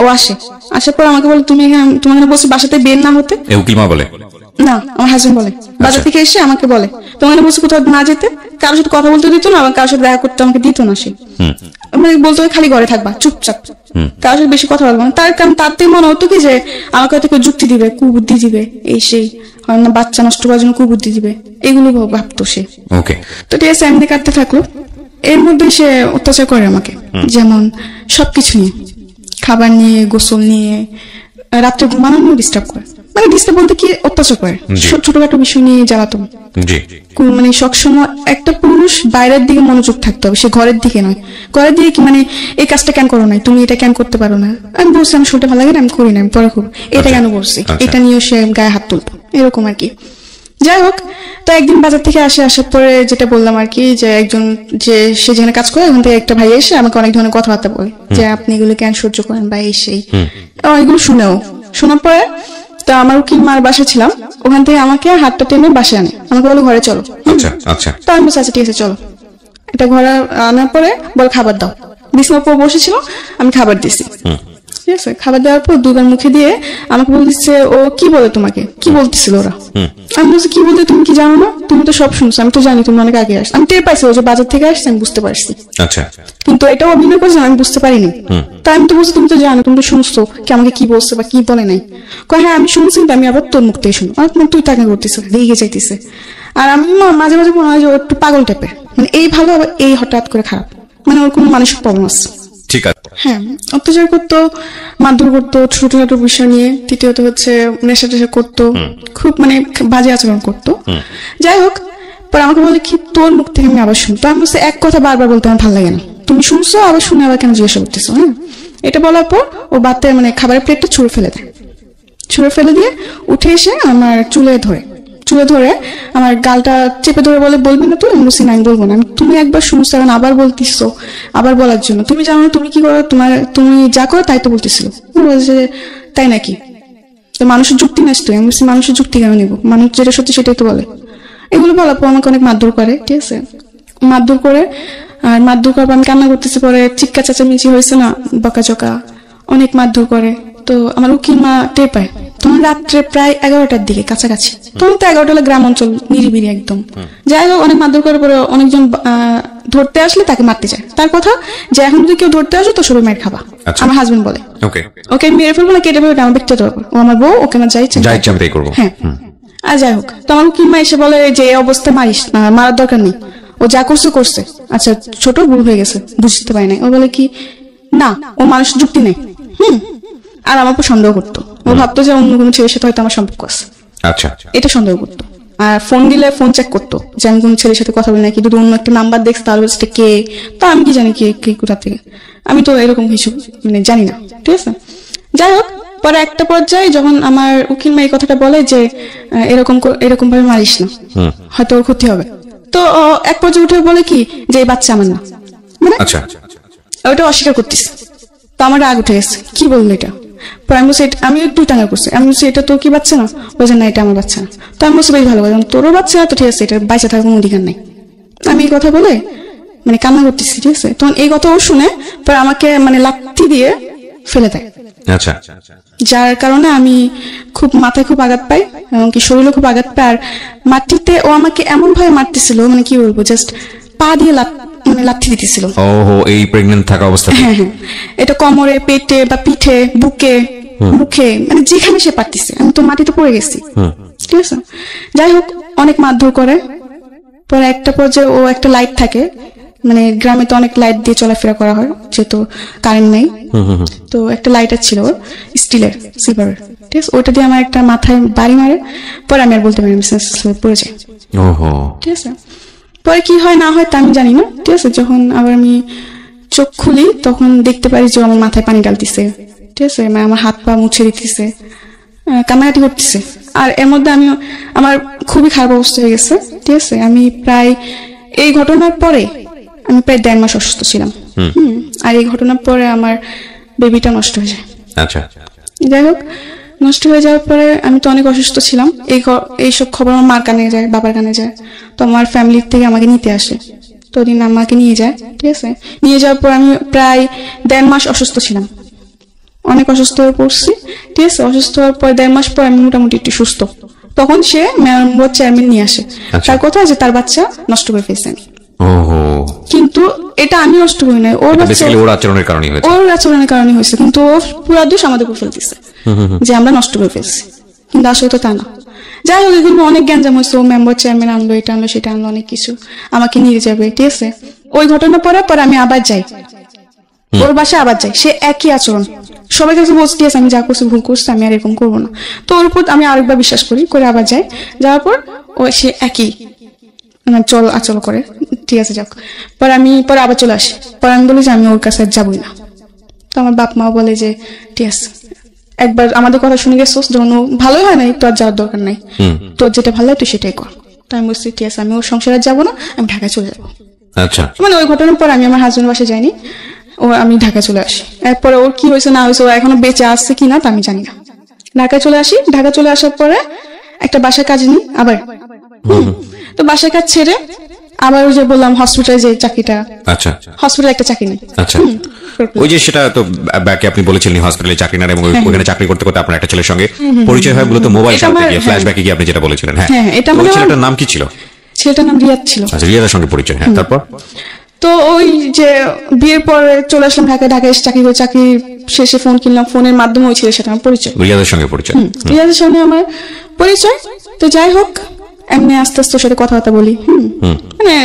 ও আসে, আসার পর আমাকে বলে তুমি এখানে, তোমার এখানে বলছি বাসাতে বের না হতে। উকিল মা বলে না, আমার হাজবেন্ড বলে, বাজার থেকে এসে আমাকে বলে তোমার এখানে বলছি কোথাও না যেতে, কারোর সাথে কথা বলতে দিত না, আমার কারোর সাথে দেখা করতে আমাকে দিত না। সে মানে বলতো খালি ঘরে থাকবা চুপচাপ, কারোর সাথে বেশি কথা বলবো না। তার কারণ তার থেকে মনে হতো কি যে আমাকে হয়তো কেউ যুক্তি দিবে, কুবুদ্ধি দিবে, এই সেই হয় না, বাচ্চা নষ্ট করার জন্য কুবুদ্ধি দিবে, এগুলো ভাবতো সে। তো ঠিক আছে, এমনি কাটতে থাকলো। এর মধ্যে সে অত্যাচার করে আমাকে, যেমন সবকিছু নিয়ে, খাবার নিয়ে, গোসল নিয়ে, রাত্রে ঘুমানো নিয়ে ডিস্টার্ব করে। মানে ডিস্টার্ব বলতে কি, অত্যাচার করে, ছোটখাটো বিষয় নিয়ে জ্বালাতো। মানে সবসময় একটা পুরুষ বাইরের দিকে মনোযোগ থাকতে হবে, সে ঘরের দিকে নয়। ঘরের দিকে কি মানে এই কাজটা কেন করো নাই, তুমি এটা কেন করতে পারো না, আমি বলছি আমি শুনতে ভালো লাগে না, আমি করি না, আমি পরে করবো, এটা কেন করছি, এটা নিয়েও সে গায়ে হাত তুলতো, এরকম আর কি। যাই হোক, তো একদিন বাজার থেকে আসার পরে যেটা বললাম আর কি, যে একজন যে সে যেখানে কাজ করে ওখান থেকে একটা ভাই এসে আমাকে অনেক ধরনের কথাবার্তা বলে যে আপনি এগুলো কেন সহ্য করেন বা এই সেই, এগুলো শোনার পরে তো আমার উকিল মার বাসা ছিলাম, ওখান থেকে আমাকে হাতটা টেনে বাসায় আনে, আমাকে বলো ঘরে চলো। তো আমি বলছি আচ্ছা ঠিক আছে চলো। এটা ঘরে আনার পরে বল খাবার দাও, বিছানার উপর বসেছিল, আমি খাবার দিছি, ঠিক আছে। খাবার দেওয়ার পর দুবার মুখে দিয়ে আমাকে বলতেছে ও কি বলে তোমাকে, কি বলতেছিল ওরা। আমি বলছি কি বলতে, তুমি কি জানো না, তুমি তো সব শুনছো, আমি তো জানি তুমি অনেক আগে আসছো, আমি টের পাইছি ও যে বাজার থেকে আসছে, আমি বুঝতে পারছি, কিন্তু এটাও অভিনয় করছে আমি বুঝতে পারিনি। তাই আমি তো বলছি তুমি তো জানো, তুমি তো শুনছো কি আমাকে কি বলছে বা কি বলে নাই। হ্যাঁ আমি শুনছি, আমি আবার তোর মুখ থেকে শুনো, তুই তাকে করতেছে, রেগে যাইতেছে। আর আমি না মাঝে মাঝে মনে হয় যে ও একটু পাগল টাইপের, মানে এই ভালো আবার এই হঠাৎ করে খারাপ, মানে ওর কোনো মানসিক প্রবলেম আছে। ঠিক আছে। হ্যাঁ, অত্যাচার করতো, মারধর করতো ছোটখাটো বিষয় নিয়ে। তৃতীয়ত হচ্ছে নেশা টেশা করতো, খুব মানে বাজে আচরণ করতো। যাই হোক, পরে আমাকে বলে কি তোর মুখ থেকে আমি আবার শুনতো, আমি বলছি এক কথা বারবার বলতে আমার ভালো লাগে না, তুমি শুনছো আবার শুনে আবার কেন জিজ্ঞাসা করতেছো। হ্যাঁ, এটা বলার পর ও বাতে মানে খাবারের প্লেটটা ছুঁড়ে ফেলে দেয়, ছুঁড়ে ফেলে দিয়ে উঠে এসে আমার চুলে ধরে আমার গালটা চেপে ধরে বলে বলবি না তুই, আমি বলছি না আমি বলবো না, তুমি একবার শুনছো এখন আবার বলতেছো, আবার বলার জন্য, তুমি জানো না তুমি কি করো, তুমি যা করো তাই তো বলতেছিল। বলছে তাই নাকি, তো মানুষের যুক্তি নেস তুই। আমি বলছি মানুষের যুক্তি কেন নিবো, মানুষ যেটা সত্যি সেটাই তো বলে। এগুলো বলার পর আমাকে অনেক মারধর করে, ঠিক আছে, মারধর করে। আর মারধর করার পর আমি কান্না করতেছি, পরে চিৎকার চেঁচামেচি হয়েছে না, বকাঝকা, অনেক মারধর করে। তো আমার উকিল মা টের পায়, তখন রাত্রে প্রায় 11টার দিকে কাছাকাছি, তখন তো 11টা হলে গ্রাম অঞ্চল নিরিবিলি একদম। যাই হোক, অনেক মারধর করে পরে অনেকজন ধরতে আসলে তাকে মারতে যায়, তার কথা যে এখন যদি কেউ ধরতে আসো তো সবাই মার খাবা। আমার হাজবেন্ড বলে ওকে মেরে ফেলবো না, কেটে ফেলবো, আমার ব্যক্তিগত ব্যাপার, ও আমার বউ, ওকে আমার যাই করবো। হ্যাঁ, আর যাই হোক, তো আমার উকিল মা এসে বলে যে এই অবস্থা মারিস, মারার দরকার নেই, ও যা করছে, আচ্ছা ছোট ভুল হয়ে গেছে, বুঝতে পারি নাই। ও বলে কি না, ও মানুষের যুক্তি নেই। আর আমার উপর সন্দেহ করতো, ও ভাবতো যে অন্য কোনো ছেলের সাথে হয়তো আমার সম্পর্ক আছে, আচ্ছা এটা সন্দেহ করতো। আর ফোন দিলে ফোন চেক করতো যে আমি কোন ছেলের সাথে কথা বলি নাকি, যদি অন্য একটা নাম্বার দেখছে তাহলে কে, তো আমি কি জানি কে কোথা থেকে, আমি তো এরকম কিছু মানে জানি না, ঠিক আছে। যাই হোক, পরে একটা পর্যায়ে যখন আমার উকিল মা এই কথাটা বলে যে এরকম ভাবে মারিস না, হয়তো ওর ক্ষতি হবে, তো এক পর্যায়ে উঠে বলে কি যে এই বাচ্চা আমার না, মানে ওটা অস্বীকার করতেছে। তো আমার রাগ উঠে গেছে, কি বললো এটা। আমি একটু টাঙ্গা করছি, আমি বলছি এটা তোর কি বাচ্চা না, বলছে না এটা আমার বাচ্চা না। তো আমি বলছি বেশ ভালো, তোরও বাচ্চা না তো ঠিক আছে, এটা বাইচা থাকার কোনো অধিকার নাই। আমি এই কথা বলে মানে কান্না করতেছি, ঠিক আছে। তখন এই কথা ও শুনে পরে আমাকে মানে লাথি দিয়ে ফেলে দেয়, যার কারণে আমি খুব মাথায় খুব আঘাত পাই, এমনকি শরীরে খুব আঘাত পাই। আর মাটিতে ও আমাকে এমন ভাবে মারতেছিল, মানে কি বলবো, জাস্ট পা দিয়ে লাথি দিতেছিল। ওহো, এই প্রেগন্যান্ট থাকা অবস্থাতে? হ্যাঁ হ্যাঁ, এটা কোমরে, পেটে বা পিঠে, বুকে, মুখে, মানে যেখানে সে পারতেছে। আমি তো মাটিতে পড়ে গেছি, ঠিক আছে। যাই হোক, অনেক মারধর করে। পরে একটা পর্যায়ে ও একটা লাইট থাকে, মানে গ্রামে তো অনেক লাইট দিয়ে চলাফেরা করা হয় যেহেতু কারেন্ট নেই, তো একটা লাইটার ছিল ওর, স্টিলের, সিলভারের, ঠিক আছে। ওইটা দিয়ে আমার একটা মাথায় বাড়ি মারে। পরে আমি আর বলতে পারি, পড়ে যাই, ঠিক আছে। পরে কি হয় না হয় তা আমি জানি না, ঠিক আছে। যখন আবার আমি চোখ খুলি তখন দেখতে পারি যে আমার মাথায় পানি ডালতেছে, ঠিক আছে, মানে আমার হাত পা মুছে দিতেছে, কান্নাকাটি করতেছে। আর এর মধ্যে আমার খুবই খারাপ অবস্থা হয়ে গেছে, ঠিক আছে। আমি প্রায় এই ঘটনার পরে আমি প্রায় 1.5 মাস অসুস্থ ছিলাম। আর এই ঘটনার পরে আমার বেবিটা নষ্ট হয়ে যায়। আচ্ছা, যাই হোক, নষ্ট হয়ে যাওয়ার পরে আমি তো অনেক অসুস্থ ছিলাম। এইসব খবর আমার মার কানে যায়, বাবার কানে যায়। তো আমার ফ্যামিলির থেকে আমাকে নিতে আসে, তো ওদিন আমাকে নিয়ে যায়, ঠিক আছে। নিয়ে যাওয়ার পর আমি প্রায় 1.5 মাস অসুস্থ ছিলাম, অনেক অসুস্থ হয়ে পড়ছি, ঠিক আছে। অসুস্থ হওয়ার পর 1.5 মাস পর আমি মোটামুটি একটু সুস্থ। তখন সে মেয়র চেয়ারম্যান নিয়ে আসে। তার কথা যে তার বাচ্চা নষ্ট করে ফেলছে আমি। কিন্তু এটা আমি নষ্ট করি নাই, ওর আচরণের কারণে হয়েছে। কিন্তু ও পুরো দোষ আমাদের উপর ফেলতেছে যে আমরা নষ্ট করে ফেলছি, কিন্তু আসলে তো তা না। যাই হোক, এগুলো অনেক গ্যাঞ্জাম হয়েছে। ও মেম্বার চেয়ারম্যান আনলো, এটা আনলো, সেটা আনলো, অনেক কিছু আমাকে নিয়ে যাবে, ঠিক আছে। ওই ঘটনা পরে আমি আবার যাই ওর বাসায়, আবার যাই, সে একই আচরণ। সবাই কাছে বলছি, ঠিক আছে, আমি যা করছি ভুল করছি, আমি আর এরকম করবো না। তো ওর উপর আমি আরেকবার বিশ্বাস করে আবার যাই। যাওয়ার পর ও সে একই আচরণ করে, ঠিক আছে। যাক, পরে আবার চলে আসি। পরে আমি বলি যে আমি ওর কাছে যাবই না। তো আমার বাপ মাও বলে যে ঠিক আছে, একবার আমাদের কথা শুনে গেছোস, যখন ও ভালোই হয় নাই, তোর যাওয়ার দরকার নাই, তোর যেটা ভালো হয় তুই সেটাই কর। তো আমি বলছি ঠিক আছে, আমি ওর সংসারে যাবো না, আমি ঢাকায় চলে যাবো। আচ্ছা, মানে ওই ঘটনার পর আমি আমার হাজবেন্ড বাসায় যাইনি, আমি ঢাকায় চলে আসি। এরপরে ওর কি হয়েছে না হয়েছে, ও এখনো বেঁচে আসছে কিনা তা আমি জানি না। ঢাকায় চলে আসি। ঢাকা চলে আসার পরে একটা বাসায় কাজ নিই আবার। তো বাসায় কাজ ছেড়ে আবার ওই যে বললাম হসপিটালে যে চাকরিটা, আচ্ছা, হসপিটালে একটা চাকরি নেই। আচ্ছা, ওই যে সেটা তো ব্যাকে আপনি বলেছিলেন হসপিটালে চাকরি না, এবং ওখানে চাকরি করতে করতে আপনার একটা ছেলের সঙ্গে পরিচয় হয়, মূলত মোবাইল সাথে গিয়ে ফ্ল্যাশব্যাকে গিয়ে আপনি যেটা বলেছিলেন। হ্যাঁ, এটা ওই ছেলেটার নাম কি ছিল? ছেলেটার নাম রিয়াদ ছিল। আচ্ছা, রিয়াদের সঙ্গে পরিচয়। হ্যাঁ, তারপর তো ওই যে বিয়ের পরে চলে আসলাম ঢাকায় এসে চাকরি করে, চাকরি শেষে ফোন কিনলাম, ফোনের মাধ্যমে ওই ছেলের সাথে আমার পরিচয়, রিয়াদের সঙ্গে পরিচয়। রিয়াদের সঙ্গে আমার পরিচয়। তো যাই হোক, এমনি আস্তে আস্তে ওর সাথে কথাবার্তা বলি। মানে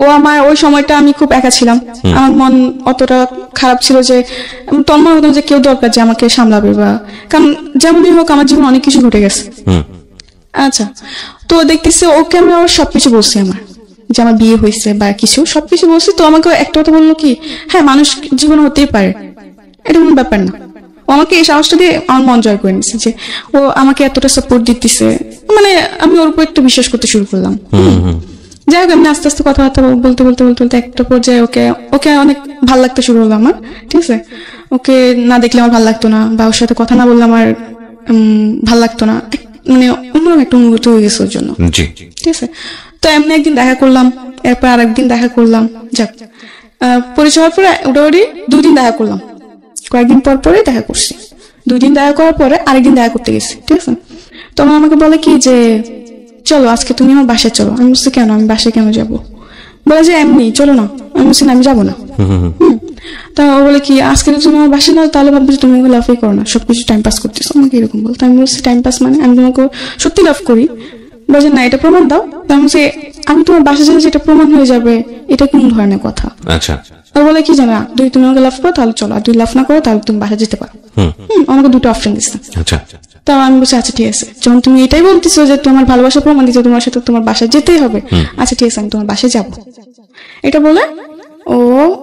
ও আমার ওই সময়টা আমি খুব একা ছিলাম, আমার মন অতটা খারাপ ছিল যে তন্ময় হতো যে কেউ দরকার যে আমাকে সামলাবে, বা কারণ যেমনই হোক আমার জীবনে অনেক কিছু ঘটে গেছে। আচ্ছা, তো দেখতেছি ওকে আমি ওর সবকিছু বলছি, আমার যে আমার বিয়ে হয়েছে বা কিছু সবকিছু বলছি। তো আমাকে একটা কথা বললো কি, হ্যাঁ মানুষ জীবনে হতেই পারে, এটা কোনো ব্যাপার না। ও আমাকে এই সাহসটা দিয়ে আমার মন জয় করে নিচ্ছে যে ও আমাকে এতটা সাপোর্ট দিতেছে, মানে আমি ওর উপর একটু বিশ্বাস করতে শুরু করলাম। যাই হোক, আমি আস্তে আস্তে কথাবার্তা বলতে বলতে বলতে বলতে একটা পর্যায়ে ওকে অনেক ভালো লাগতে শুরু হলো আমার, ঠিক আছে। ওকে না দেখলে আমার ভালো লাগতো না, বা ওর সাথে কথা না বললে আমার ভালো লাগতো না, মানে অন্যরকম একটা অনুভূতি হয়ে গেছে ওর জন্য, ঠিক আছে। তো এমনি একদিন দেখা করলাম, এরপর আরেকদিন দেখা করলাম। যাক, পরিচয় হওয়ার পরে ওটাওটি 2 দিন দেখা করলাম, কয়েকদিন পর পরে দেখা করছি। 2 দিন দেখা করার পরে আরেকদিন দেখা করতে গেছি, ঠিক আছে। তখন আমাকে বলে কি যে চলো আজকে তুমি আমার বাসায় চলো। আমি বলছি কেন, আমি বাসায় কেন যাবো? বলে যে এমনি চলো না। আমি বলছি না, আমি যাবো না। তা ও বলে কি আজকে তুমি আমার বাসায় না, তাহলে ভাববে যে তুমি আমাকে লাভই করো না, সবকিছু টাইম পাস করতেছো, আমাকে এরকম বলতো। আমি বলছি টাইম পাস মানে আমি তোমাকে সত্যি লাভ করি। বলছে না, এটা প্রমাণ দাও। আমি তোমার বাসায় যাই, যেটা প্রমাণ হয়ে যাবে, এটা কোন ধরনের কথা? আচ্ছা, ও বলে কি জানা, যদি তুমি আমাকে লাভ করো তাহলে চলো, আর যদি লাভ না করো তাহলে তুমি বাসায় যেতে পারো। আমাকে 2টা অপশন দিচ্ছে। আচ্ছা, তা আমি বলছি আচ্ছা ঠিক আছে, যখন তুমি এটাই বলতেছো যে তোমার ভালোবাসা প্রমাণ দিচ্ছ, তোমার সাথে তোমার বাসায় যেতেই হবে, আচ্ছা ঠিক আছে, আমি তোমার বাসায় যাবো। এটা বলে ও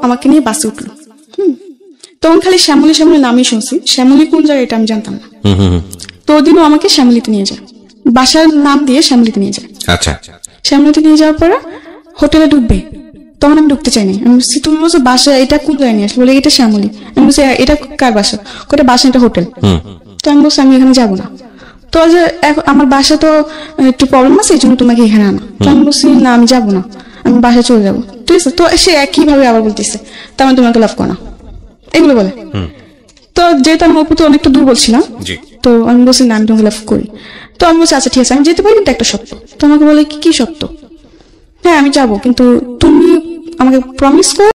আমাকে নিয়ে বাসে উঠলো। তখন খালি শ্যামলী নামই শুনছি, শ্যামলী কোন জায়গায় এটা আমি জানতাম না। তো ওদিনও আমাকে শ্যামলীতে নিয়ে যায়, বাসার নাম দিয়ে শ্যামলীতে নিয়ে যায়। আচ্ছা, শ্যামলীতে নিয়ে যাওয়ার পরে হোটেলে ঢুকবে, তখন আমি ঢুকতে চাইনি। আমি বলছি তুমি বলছো বাসা, এটা কোন জায়গায় নিয়ে আসলে? বলে এটা শ্যামলী। আমি বলছি এটা কার বাসা? কোটা বাসা, এটা হোটেল। তো আমি বলছি আমি এখানে যাবো না। তো যে আমার বাসা তো একটু প্রবলেম আছে, এই জন্য তোমাকে এখানে আনা। তো আমি বলছি না, আমি যাবো না, আমি বাসায় চলে যাবো, ঠিক আছে। তো সে একই ভাবে আবার বলতেছে তার মানে তোমাকে লাভ করো না, এগুলো বলে। তো যেহেতু আমি অপুতে অনেকটা দুর্বল ছিলাম, তো আমি বলছি না, আমি তোমাকে লাভ করি। তো আমি বলছি আচ্ছা ঠিক আছে, আমি যেতে পারি, কিন্তু একটা সত্য। তো আমাকে বলে কি সত্য? তো হ্যাঁ আমি যাবো, কিন্তু তুমি আমাকে প্রমিস করো